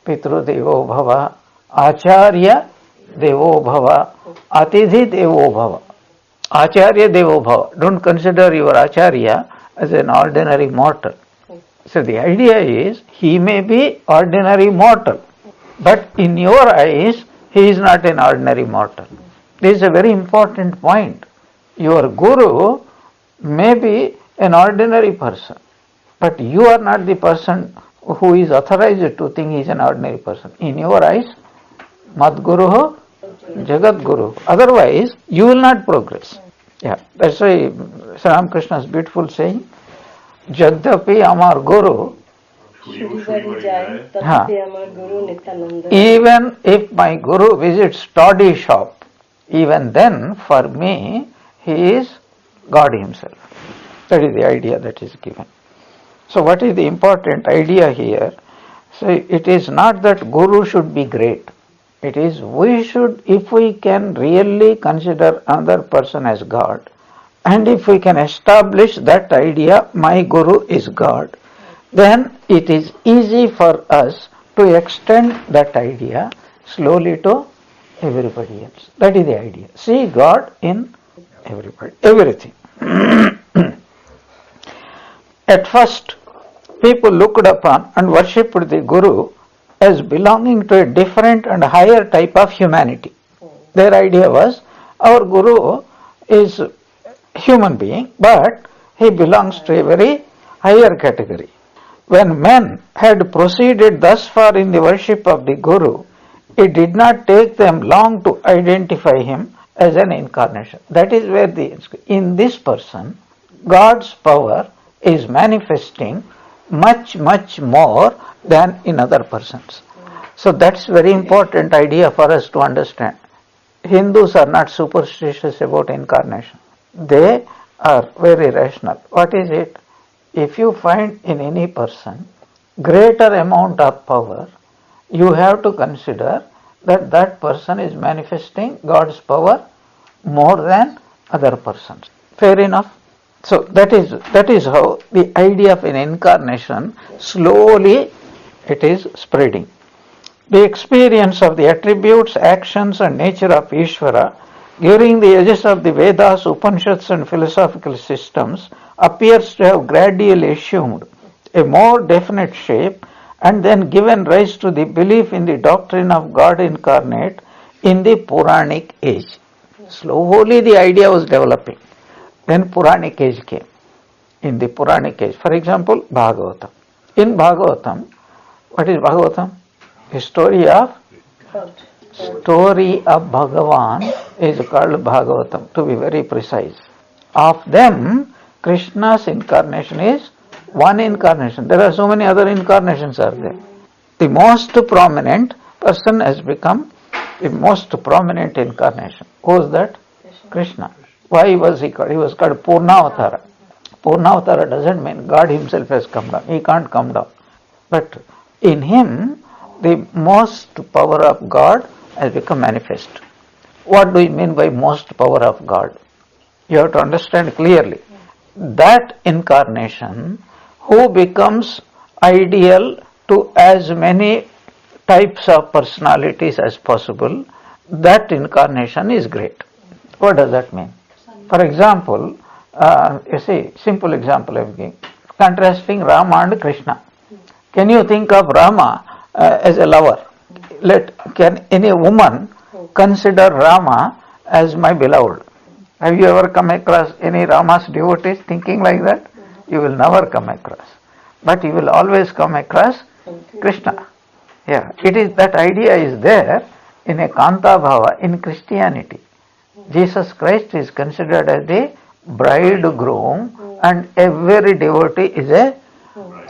Pitru Devo Bhava, Acharya Devo Bhava, Atithi Devo Bhava. Acharya Devo Bhava. Don't consider your Acharya as an ordinary mortal. So the idea is, he may be ordinary mortal, but in your eyes, he is not an ordinary mortal. This is a very important point. Your guru may be an ordinary person, but you are not the person who is authorized to think he is an ordinary person. In your eyes, Mad Guru Jagat Guru. Otherwise, you will not progress. Yeah, that's why Sri Ramakrishna's beautiful saying, Jagdapi Amar Guru. Even if my Guru visits toddy shop, even then for me he is God himself. That is the idea that is given. So what is the important idea here? So it is not that Guru should be great. It is we should, if we can really consider another person as God, and if we can establish that idea, my Guru is God, then it is easy for us to extend that idea slowly to everybody else. That is the idea. See God in everybody, everything. At first, people looked upon and worshipped the Guru as belonging to a different and higher type of humanity. Their idea was, our Guru is a human being, but he belongs to a very higher category. When men had proceeded thus far in the worship of the Guru, it did not take them long to identify him as an incarnation. That is where in this person, God's power is manifesting much, much more than in other persons. So that's very important idea for us to understand. Hindus are not superstitious about incarnation. They are very rational. What is it? If you find in any person greater amount of power, you have to consider that that person is manifesting God's power more than other persons. Fair enough? So that is how the idea of an incarnation slowly it is spreading. The experience of the attributes, actions and nature of Ishvara during the ages of the Vedas, Upanishads and philosophical systems appears to have gradually assumed a more definite shape and then given rise to the belief in the doctrine of God incarnate in the Puranic age. Slowly the idea was developing. Then Puranic age came. In the Puranic age, for example, Bhagavatam. In Bhagavatam, what is Bhagavatam? The story of Bhagavan is called Bhagavatam, to be very precise. Of them, Krishna's incarnation is one incarnation. There are so many other incarnations are there. The most prominent person has become the most prominent incarnation. Who is that? Krishna. Why was he called? He was called Purnavatara. Purnavatara doesn't mean God himself has come down. He can't come down. But in him, the most power of God has become manifest. What do we mean by most power of God? You have to understand clearly. That incarnation who becomes ideal to as many types of personalities as possible, that incarnation is great. What does that mean? For example, you see, simple example I am giving, contrasting Rama and Krishna. Can you think of Rama as a lover? Can any woman consider Rama as my beloved? Have you ever come across any Rama's devotees thinking like that? You will never come across. But you will always come across Krishna. Yeah, it is that idea is there in a Kanta Bhava in Christianity. Jesus Christ is considered as the bridegroom and every devotee is a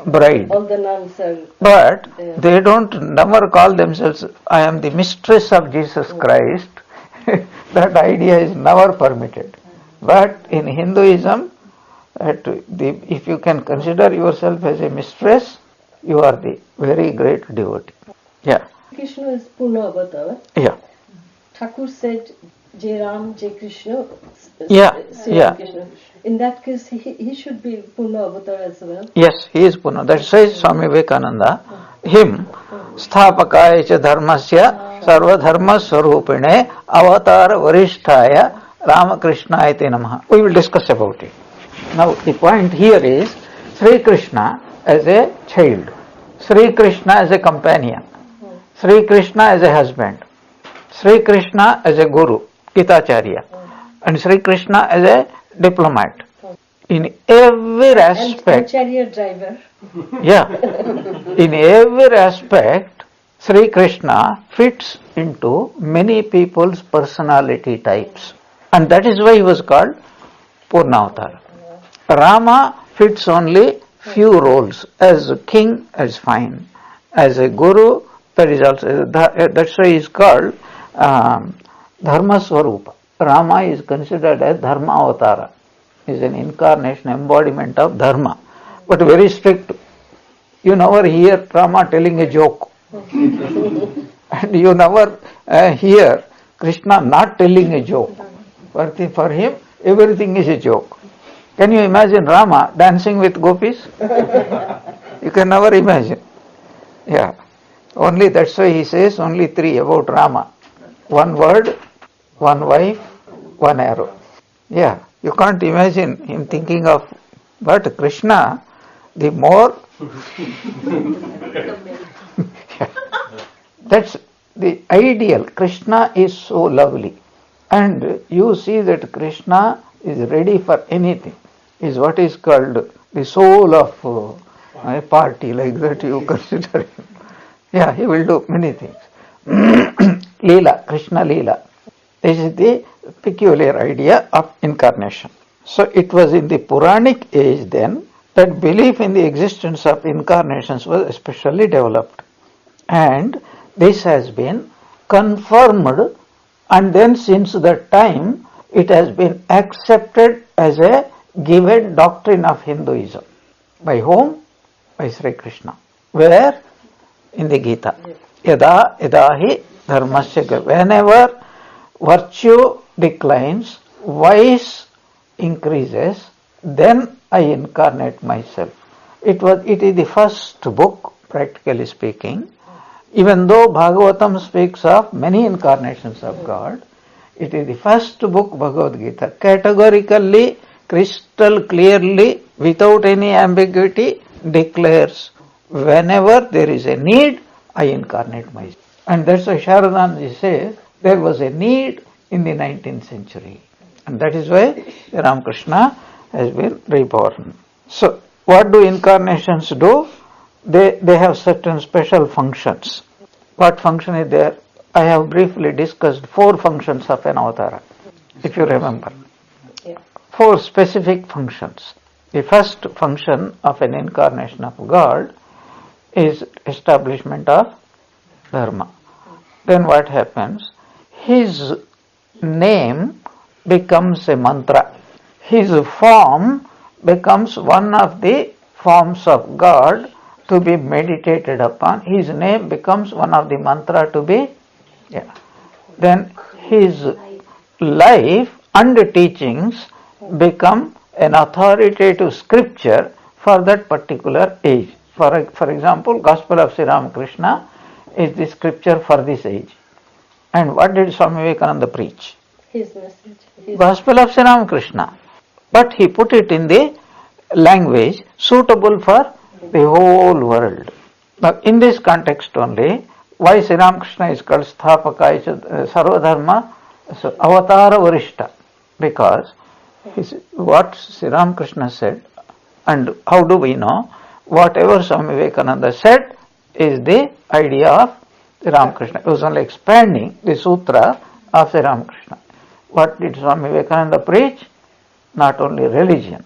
bride. All the nuns are. But they don't never call themselves, I am the mistress of Jesus Christ. That idea is never permitted. But in Hinduism, if you can consider yourself as a mistress, you are the very great devotee. Yeah. Krishna is Purna Avatar. Yeah. Thakur said Jai Ram, Jai Krishna. Yeah. Sri Yeah. Krishna. In that case, he should be Purna Avatar as well. Yes, he is Purna. That says Swami Vivekananda. Him, Sthapakaya cha dharmasya sarva dharma swarupine avatar varishtaya Ramakrishnaya te namaha. We will discuss about it. Now the point here is Sri Krishna as a child, Sri Krishna as a companion, Sri Krishna as a husband, Sri Krishna as a guru. Gitacharya, and Sri Krishna as a diplomat. In every aspect, and chariot driver. yeah, in every aspect, Sri Krishna fits into many people's personality types, and that is why he was called Purnavatar. Rama fits only few roles. As a king, as fine. As a guru, that is also that's why he is called Dharma Swarupa. Rama is considered as Dharma Avatara. He is an incarnation, embodiment of Dharma, but very strict. You never hear Rama telling a joke, and you never hear Krishna not telling a joke. For him, everything is a joke. Can you imagine Rama dancing with gopis? You can never imagine. Yeah. Only that's why he says only three about Rama. One word, one wife, one arrow. Yeah. You can't imagine him thinking of, but Krishna, the more that's the ideal. Krishna is so lovely. And you see that Krishna is ready for anything. Is what is called the soul of a party, like that you consider him. Yeah, he will do many things. Leela, Krishna Leela. This is the peculiar idea of incarnation. So it was in the Puranic age then that belief in the existence of incarnations was especially developed. And this has been confirmed, and then since that time it has been accepted as a given doctrine of Hinduism. By whom? By Sri Krishna. Where? In the Gita. Yada yadahi dharmasya. Whenever virtue declines, vice increases, then I incarnate myself. It is the first book, practically speaking. Even though Bhagavatam speaks of many incarnations of God, it is the first book, Bhagavad Gita, categorically, crystal clearly, without any ambiguity, declares whenever there is a need, I incarnate myself. And that's why Sharadanji says there was a need in the 19th century. And that is why Ramakrishna has been reborn. So, what do incarnations do? They have certain special functions. What function is there? I have briefly discussed 4 functions of an avatara, if you remember. 4 specific functions. The first function of an incarnation of God is establishment of dharma. Then what happens? His name becomes a mantra. His form becomes one of the forms of God to be meditated upon. His name becomes one of the mantra to be. Then his life and teachings become an authoritative scripture for that particular age. For example, Gospel of Sri Ramakrishna is the scripture for this age. And what did Swami Vivekananda preach? His message. Gospel of Sri Ramakrishna. But he put it in the language suitable for the whole world. Now, in this context only, why Sri Ramakrishna is called Sthapaka, Sarvadharma, Avatara Varishta? Because what Sri Ramakrishna said, and how do we know? Whatever Swami Vivekananda said is the idea of Sri Ramakrishna. It was only expanding the sutra of Sri Ramakrishna. What did Swami Vivekananda preach? Not only religion.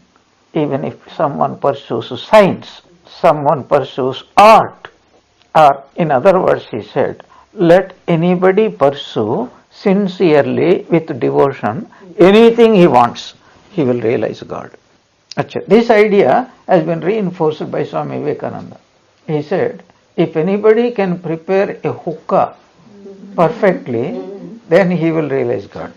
Even if someone pursues science, someone pursues art, or in other words he said, let anybody pursue sincerely with devotion anything he wants, he will realize God. This idea has been reinforced by Swami Vivekananda. He said, if anybody can prepare a hookah perfectly, then he will realize God.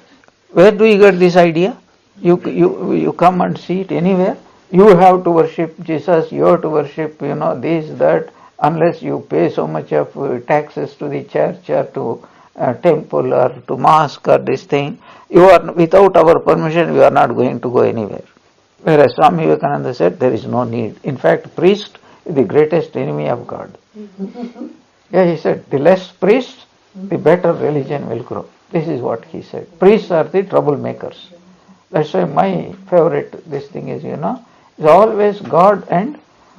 Where do you get this idea? You come and see it anywhere. You have to worship Jesus, you have to worship, this, that, unless you pay so much of taxes to the church or to temple or to mosque or this thing. Without our permission, we are not going to go anywhere. Whereas Swami Vivekananda said there is no need. In fact, priest is the greatest enemy of God. He said, the less priests, the better religion will grow. This is what he said. Priests are the troublemakers. That's why my favorite, this thing is, is always God and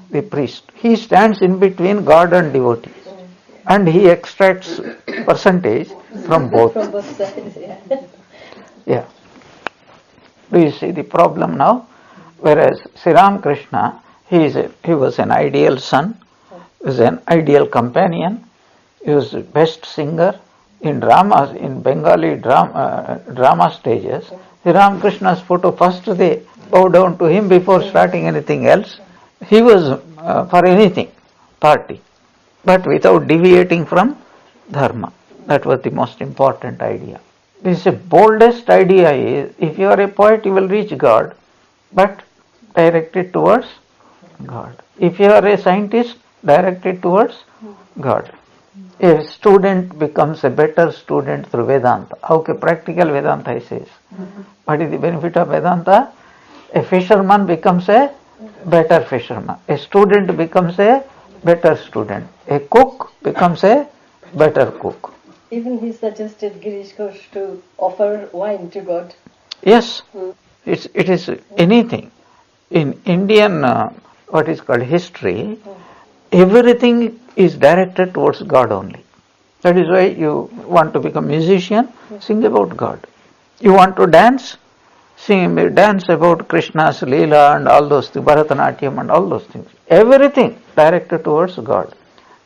the priest. He stands in between God and devotees. And he extracts percentage from both. From both sides, yeah. Yeah. Do you see the problem now? Whereas Sri Ramakrishna, he was an ideal son, he was an ideal companion, he was the best singer in dramas, in Bengali drama stages. Sri Ramakrishna's photo, first they bow down to him before starting anything else. He was for anything, party, but without deviating from dharma. That was the most important idea. This is the boldest idea is, if you are a poet, you will reach God, but directed towards God. If you are a scientist, directed towards God. A student becomes a better student through Vedanta. Okay, practical Vedanta he says. What is the benefit of Vedanta? A fisherman becomes a better fisherman. A student becomes a better student. A cook becomes a better cook. Even he suggested Girish Ghosh to offer wine to God. Yes, it is anything. In Indian, what is called history, everything is directed towards God only. That is why you want to become a musician, sing about God. You want to dance, dance about Krishna's Leela and all those things, Bharatanatyam and all those things. Everything directed towards God.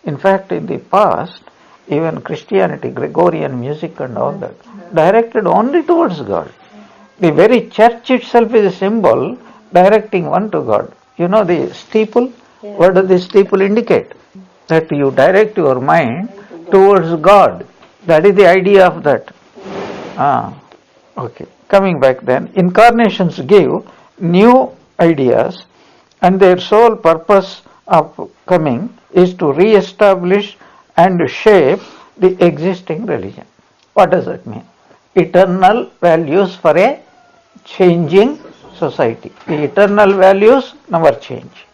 In fact, in the past, even Christianity, Gregorian music and all that, directed only towards God. The very church itself is a symbol directing one to God. You know the steeple? Yeah. What does the steeple indicate? That you direct your mind towards God. That is the idea of that. Okay. Coming back then, incarnations give new ideas, and their sole purpose of coming is to re-establish and shape the existing religion. What does that mean? Eternal values for a changing society. The eternal values never change,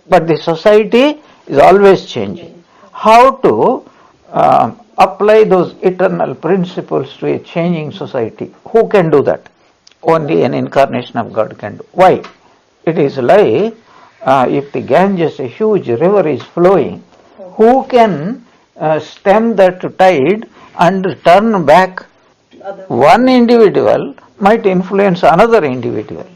but the society is always changing. How to apply those eternal principles to a changing society? Who can do that? Only an incarnation of God can do. Why? It is like if the Ganges, a huge river, is flowing, who can stem that tide and turn back? One individual might influence another individual.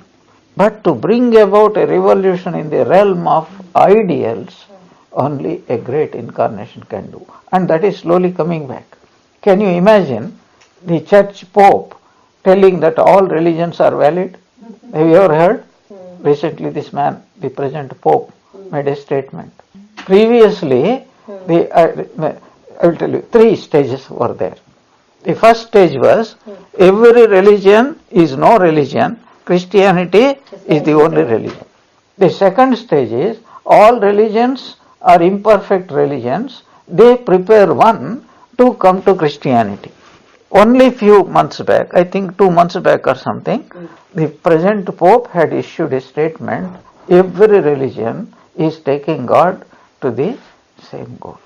But to bring about a revolution in the realm of ideals, only a great incarnation can do. And that is slowly coming back. Can you imagine the church pope telling that all religions are valid? Have you ever heard? Recently this man, the present pope, made a statement. Previously, I will tell you, 3 stages were there. The first stage was, every religion is no religion, Christianity is the only religion. The second stage is, all religions are imperfect religions, they prepare one to come to Christianity. Only few months back, I think 2 months back or something, the present Pope had issued a statement, every religion is taking God to the same goal.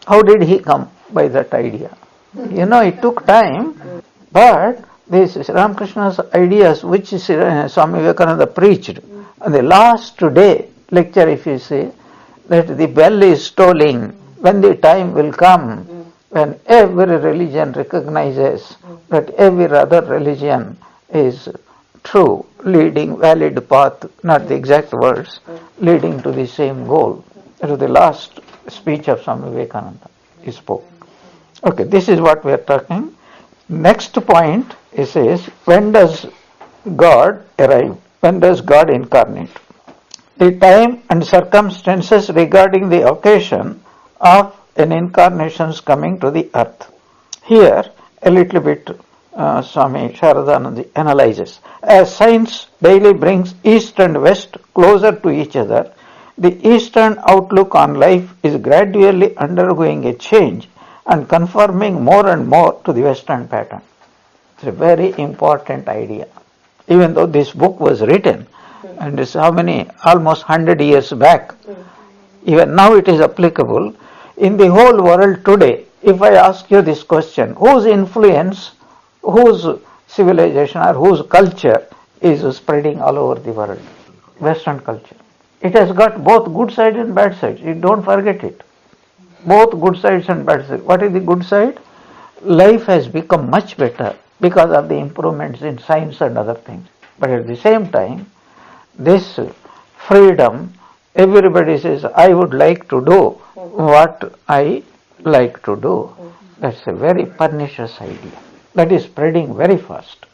How did he come by that idea? It took time, but these Ramakrishna's ideas, which Swami Vivekananda preached, on the last day lecture, if you see, that the bell is tolling, when the time will come, when every religion recognizes that every other religion is true, leading valid path, not the exact words, leading to the same goal. That was the last speech of Swami Vivekananda. He spoke. Okay, this is what we are talking. Next point, he says, when does God arrive? When does God incarnate? The time and circumstances regarding the occasion of an incarnation's coming to the earth. Here, a little bit Swami Sharadananda analyzes. As science daily brings east and west closer to each other, the eastern outlook on life is gradually undergoing a change and conforming more and more to the western pattern. It's a very important idea. Even though this book was written, and it's how many, almost 100 years back, even now it is applicable. In the whole world today, if I ask you this question, whose influence whose civilization or whose culture is spreading all over the world? Western culture. It has got both good sides and bad sides. You don't forget it. Both good sides and bad sides. What is the good side? Life has become much better because of the improvements in science and other things. But at the same time, this freedom, everybody says, I would like to do what I like to do. That's a very pernicious idea. That is spreading very fast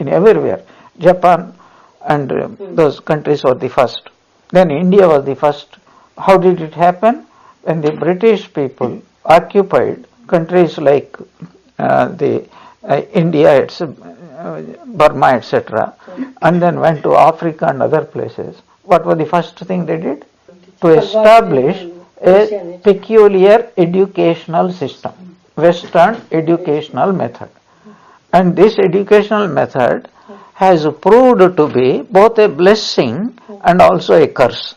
in everywhere. Japan and those countries were the first. Then India was the first. How did it happen? When the British people occupied countries like India, Burma, etc., and then went to Africa and other places, what was the first thing they did? To establish a peculiar educational system, Western educational method. And this educational method has proved to be both a blessing and also a curse.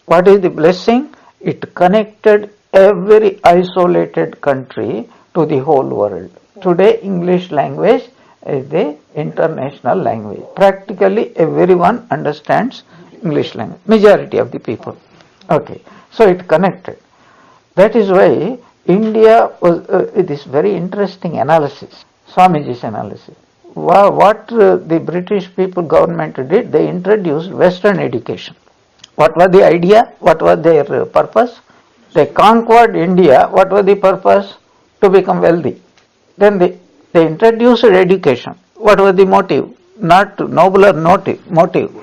What is the blessing? It connected every isolated country to the whole world. Today, English language is the international language. Practically everyone understands English language, majority of the people. Okay, so it connected. That is why India was this very interesting analysis, Swamiji's analysis. What the British people government did, they introduced Western education. What was the idea? What was their purpose? They conquered India. What was the purpose? To become wealthy. Then they introduced education. What was the motive? Not nobler motive.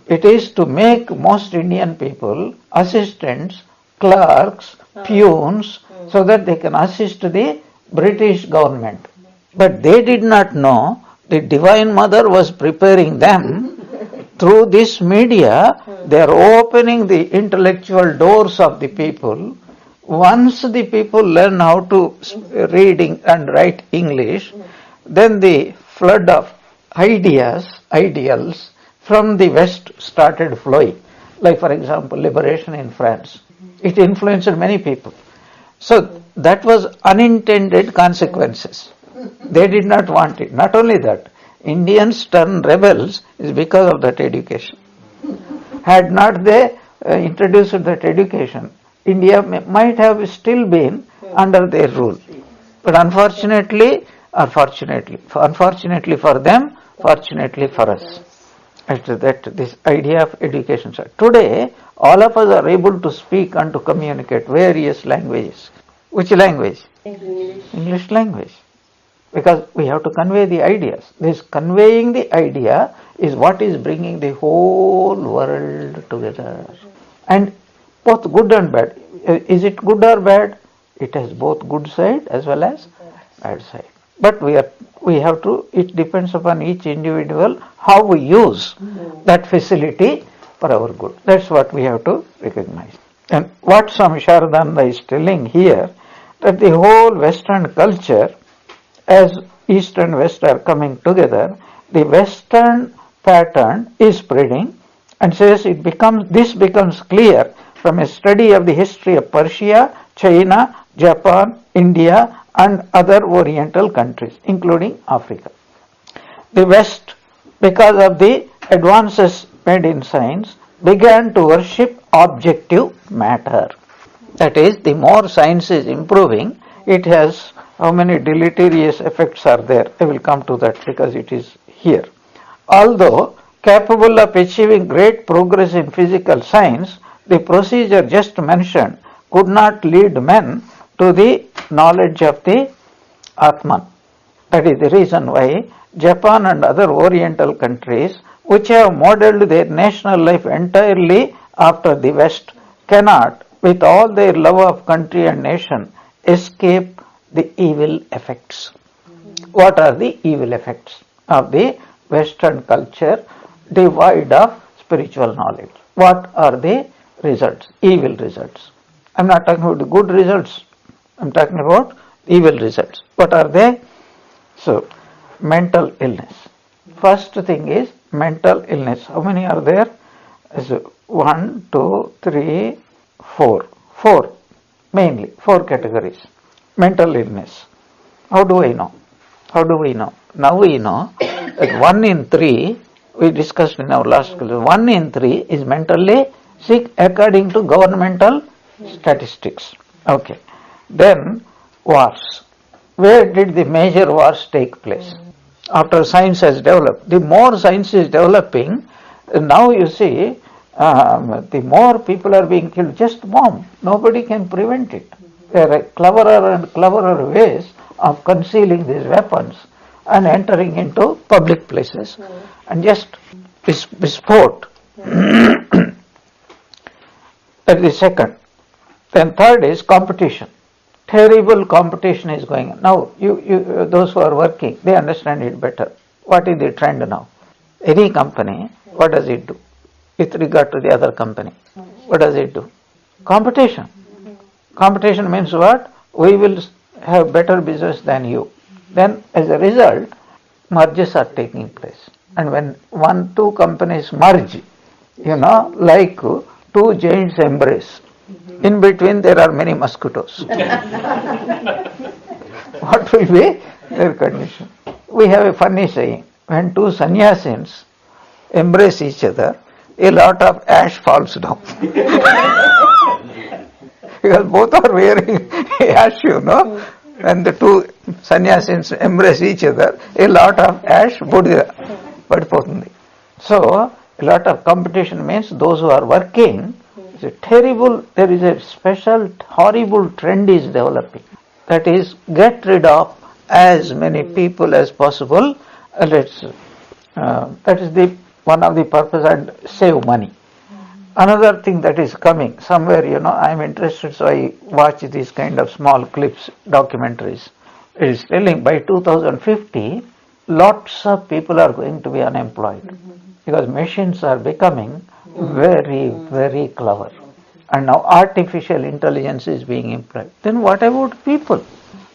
It is to make most Indian people assistants, clerks, peons, so that they can assist the British government. But they did not know the Divine Mother was preparing them. Through this media, they are opening the intellectual doors of the people. Once the people learn how to reading and write English, then the flood of ideals from the West started flowing. Like for example, liberation in France. It influenced many people. So that was unintended consequences. They did not want it. Not only that, Indians turned rebels is because of that education. Had not they introduced that education, India might have still been under their rule. But unfortunately for them, fortunately for us, that this idea of education. So today, all of us are able to speak and to communicate various languages. Which language? English language. Because we have to convey the ideas. This conveying the idea is what is bringing the whole world together. And both good and bad. Is it good or bad? It has both good side as well as bad side. But we have to, it depends upon each individual how we use that facility for our good. That's what we have to recognize. And what Swami Sharadananda is telling here, that the whole Western culture, as East and West are coming together, the Western pattern is spreading, and says this becomes clear from a study of the history of Persia, China, Japan, India, and other Oriental countries, including Africa. The West, because of the advances made in science, began to worship objective matter. That is, the more science is improving, it has how many deleterious effects are there. I will come to that because it is here. Although capable of achieving great progress in physical science, the procedure just mentioned could not lead men to the knowledge of the Atman. That is the reason why Japan and other Oriental countries, which have modeled their national life entirely after the West, cannot, with all their love of country and nation, escape the evil effects. What are the evil effects of the Western culture devoid of spiritual knowledge? What are the results? Evil results. I am not talking about the good results. I am talking about evil results. What are they? So, mental illness. First thing is mental illness. How many are there? So, 1, 2, 3, 4. 4 categories. Mental illness. How do I know? How do we know? Now we know that 1 in 3, we discussed in our last class, 1 in 3 is mentally sick according to governmental statistics. Okay. Then wars. Where did the major wars take place? After science has developed. The more science is developing, now you see, the more people are being killed. Just bomb. Nobody can prevent it. There are cleverer and cleverer ways of concealing these weapons and entering into public places and just visport. That is the second. Then third is competition. Terrible competition is going on. Now, those who are working, they understand it better. What is the trend now? Any company, what does it do with regard to the other company? What does it do? Competition. Competition means what? We will have better business than you. Then, as a result, mergers are taking place. And when two companies merge, like two giants embrace. In between there are many mosquitoes. What will be their condition? We have a funny saying, when two sannyasins embrace each other, a lot of ash falls down. Because both are wearing ash, When the two sannyasins embrace each other, a lot of ash padipotundi. So, a lot of competition means those who are working, there is a special horrible trend is developing. That is, get rid of as many people as possible. That is one of the purpose, and save money. Another thing that is coming, somewhere, I am interested, so I watch these kind of small clips, documentaries. It is telling by 2050, lots of people are going to be unemployed because machines are becoming very, very clever. And now artificial intelligence is being employed. Then what about people?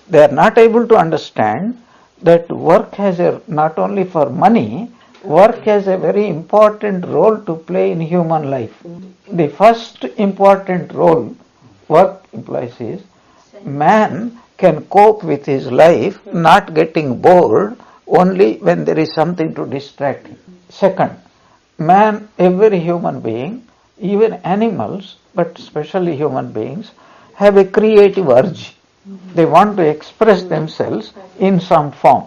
They are not able to understand that work has not only for money, work has a very important role to play in human life. The first important role work implies is man can cope with his life not getting bored only when there is something to distract him. Second, man, every human being, even animals, but especially human beings, have a creative urge. They want to express themselves in some form,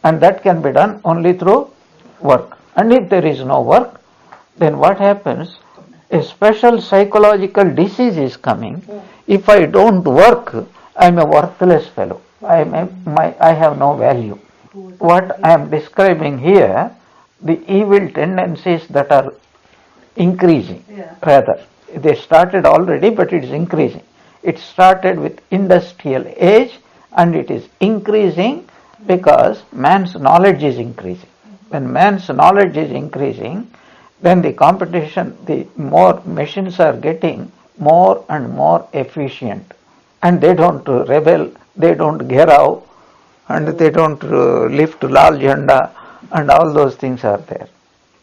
and that can be done only through work. And if there is no work, then what happens? A special psychological disease is coming. If I don't work, I am a worthless fellow. I have no value. What I am describing here, the evil tendencies that are increasing, rather. They started already, but it is increasing. It started with industrial age, and it is increasing because man's knowledge is increasing. When man's knowledge is increasing, then the competition, the more machines are getting more and more efficient. And they don't rebel, they don't gherav, and they don't lift Lal Jhanda, and all those things are there.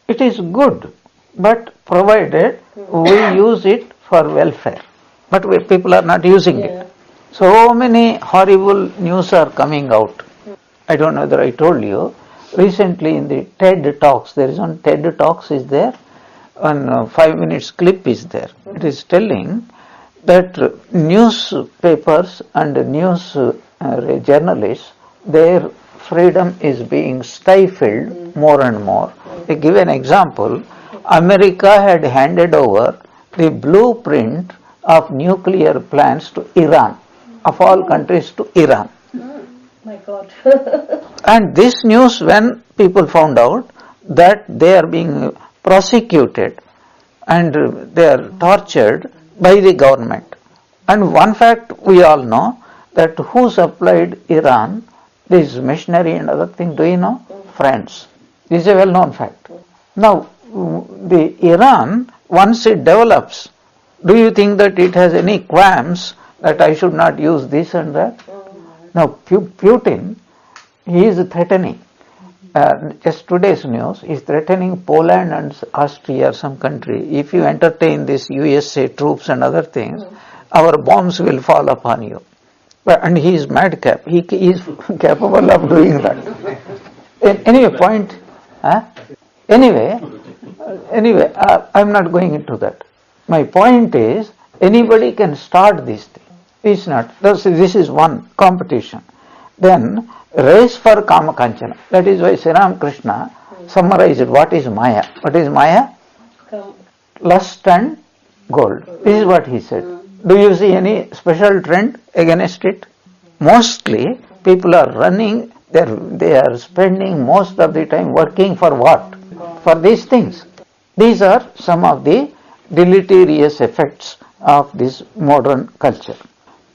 It is good, but provided we use it for welfare. But people are not using it. So many horrible news are coming out. I don't know whether I told you. Recently in the TED Talks, there is one TED Talks is there, one 5 minutes clip is there. It is telling that newspapers and news journalists, their freedom is being stifled more and more. They give an example. America had handed over the blueprint of nuclear plants to Iran, of all countries to Iran. My God. And this news, when people found out that they are being prosecuted and they are tortured by the government. And one fact we all know, that who supplied Iran this machinery and other thing, do you know? France. This is a well-known fact. Now, the Iran, once it develops, do you think that it has any qualms that I should not use this and that? Now, Putin, he is threatening. Just today's news, he is threatening Poland and Austria, some country. If you entertain this USA troops and other things, our bombs will fall upon you. And he is madcap. He is capable of doing that. Anyway, point. Anyway, I'm not going into that. My point is, anybody can start this thing. It's not. This is one competition. Then, race for Kama Kanchana. That is why Sri Krishna summarized what is Maya. What is Maya? Lust and gold. This is what he said. Do you see any special trend against it? Mostly, people are running, they are spending most of the time working for what? For these things. These are some of the deleterious effects of this modern culture.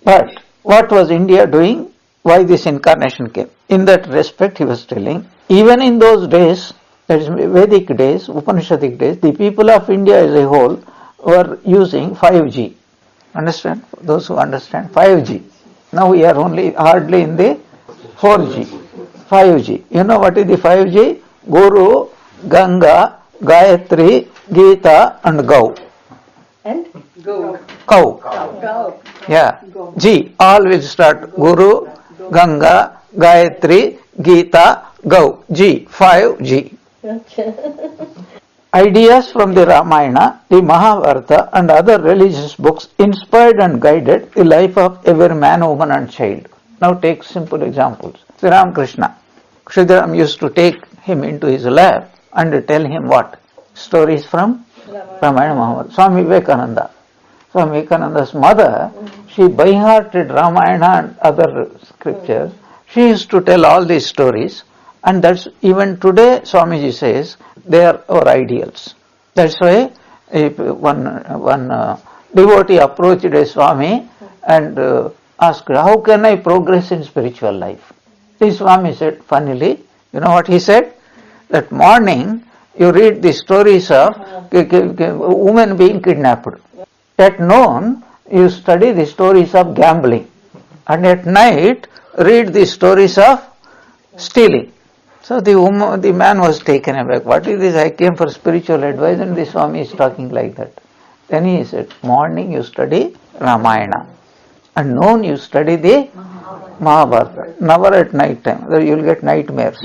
But what was India doing? Why this incarnation came? In that respect, he was telling, even in those days, that is Vedic days, Upanishadic days, the people of India as a whole were using 5G. Understand? Those who understand 5G. Now we are only hardly in the 4G. 5G. You know what is the 5G? Guru, Ganga, Gayatri, Gita and Gau. And? Go. Cow. Go. Yeah. G. All will start. Guru, Ganga, Gayatri, Gita, Gau. G. 5G. Ideas from the Ramayana, the Mahabharata and other religious books inspired and guided the life of every man, woman and child. Now take simple examples. Sri Krishna. Sridharam used to take him into his lab and tell him what? Stories from Ramayana Mahabharata. Swami Vivekananda. Swami Vivekananda's mother, she by-hearted Ramayana and other scriptures. She used to tell all these stories, and that's even today Swamiji says they are our ideals. That's why if one devotee approached a Swami and asked, how can I progress in spiritual life? The Swami said, funnily, you know what he said? That morning you read the stories of women being kidnapped. At noon you study the stories of gambling. And at night read the stories of stealing. So the man was taken aback. What is this? I came for spiritual advice and the Swami is talking like that. Then he said, morning you study Ramayana. And noon you study the Mahabharata. Never at night time. You will get nightmares.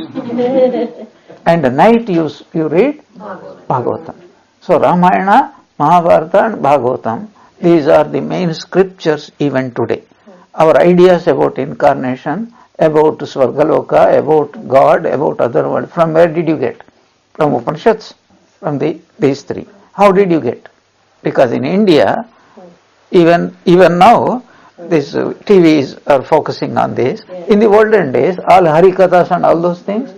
And at night you read Bhagavatam. So Ramayana, Mahabharata and Bhagavatam, these are the main scriptures even today. Our ideas about incarnation, about Svargaloka, about God, about other world, from where did you get? From Upanishads, from these three. How did you get? Because in India, even now, these TVs are focusing on this. In the olden days, all Harikathas and all those things,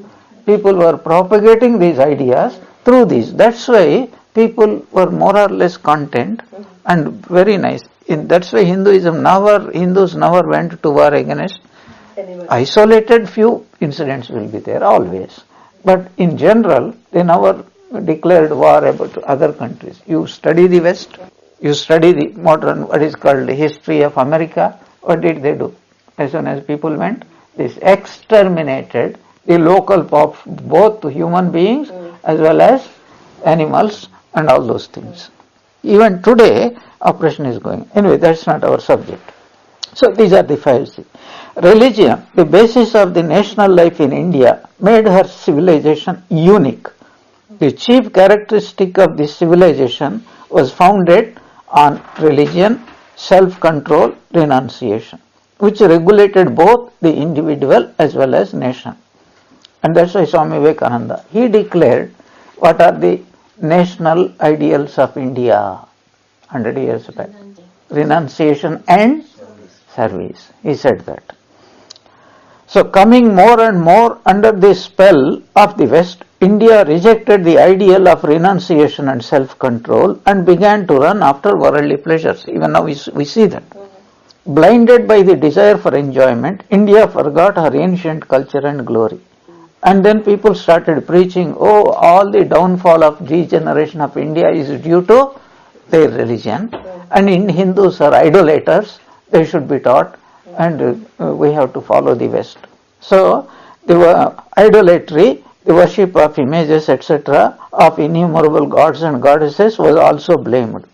people were propagating these ideas through these. That's why people were more or less content and very nice. That's why Hindus never went to war against. Isolated few incidents will be there always. But in general, they never declared war about other countries. You study the West, you study the modern, what is called the history of America. What did they do? As soon as people went, this exterminated the local both human beings as well as animals and all those things. Even today, operation is going. Anyway, that's not our subject. So these are the 5 Religion, the basis of the national life in India, made her civilization unique. The chief characteristic of this civilization was founded on religion, self-control, renunciation, which regulated both the individual as well as nation. And that's why Swami Vivekananda, he declared what are the national ideals of India 100 years back. Renunciation and service. He said that. So coming more and more under the spell of the West, India rejected the ideal of renunciation and self-control and began to run after worldly pleasures. Even now we see that. Blinded by the desire for enjoyment, India forgot her ancient culture and glory. And then people started preaching, all the downfall of the generation of India is due to their religion. And in Hindus are idolaters, they should be taught, and we have to follow the West. So, the idolatry, the worship of images, etc., of innumerable gods and goddesses was also blamed.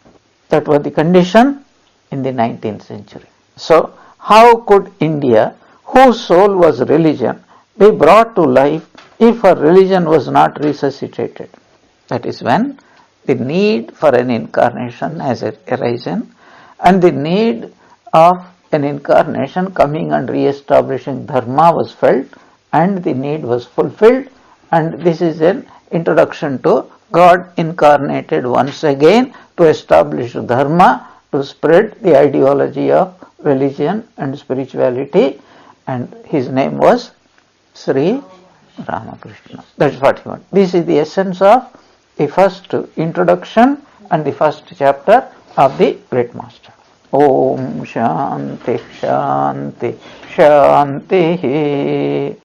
That was the condition in the 19th century. So, how could India, whose soul was religion, be brought to life if her religion was not resuscitated? That is when the need for an incarnation has arisen, and the need of an incarnation coming and re-establishing dharma was felt, and the need was fulfilled, and this is an introduction to God incarnated once again to establish dharma, to spread the ideology of religion and spirituality, and his name was Sri Ramakrishna. That's what he wanted. This is the essence of the first introduction and the first chapter of the Great Master. Om Shanti Shanti Shanti.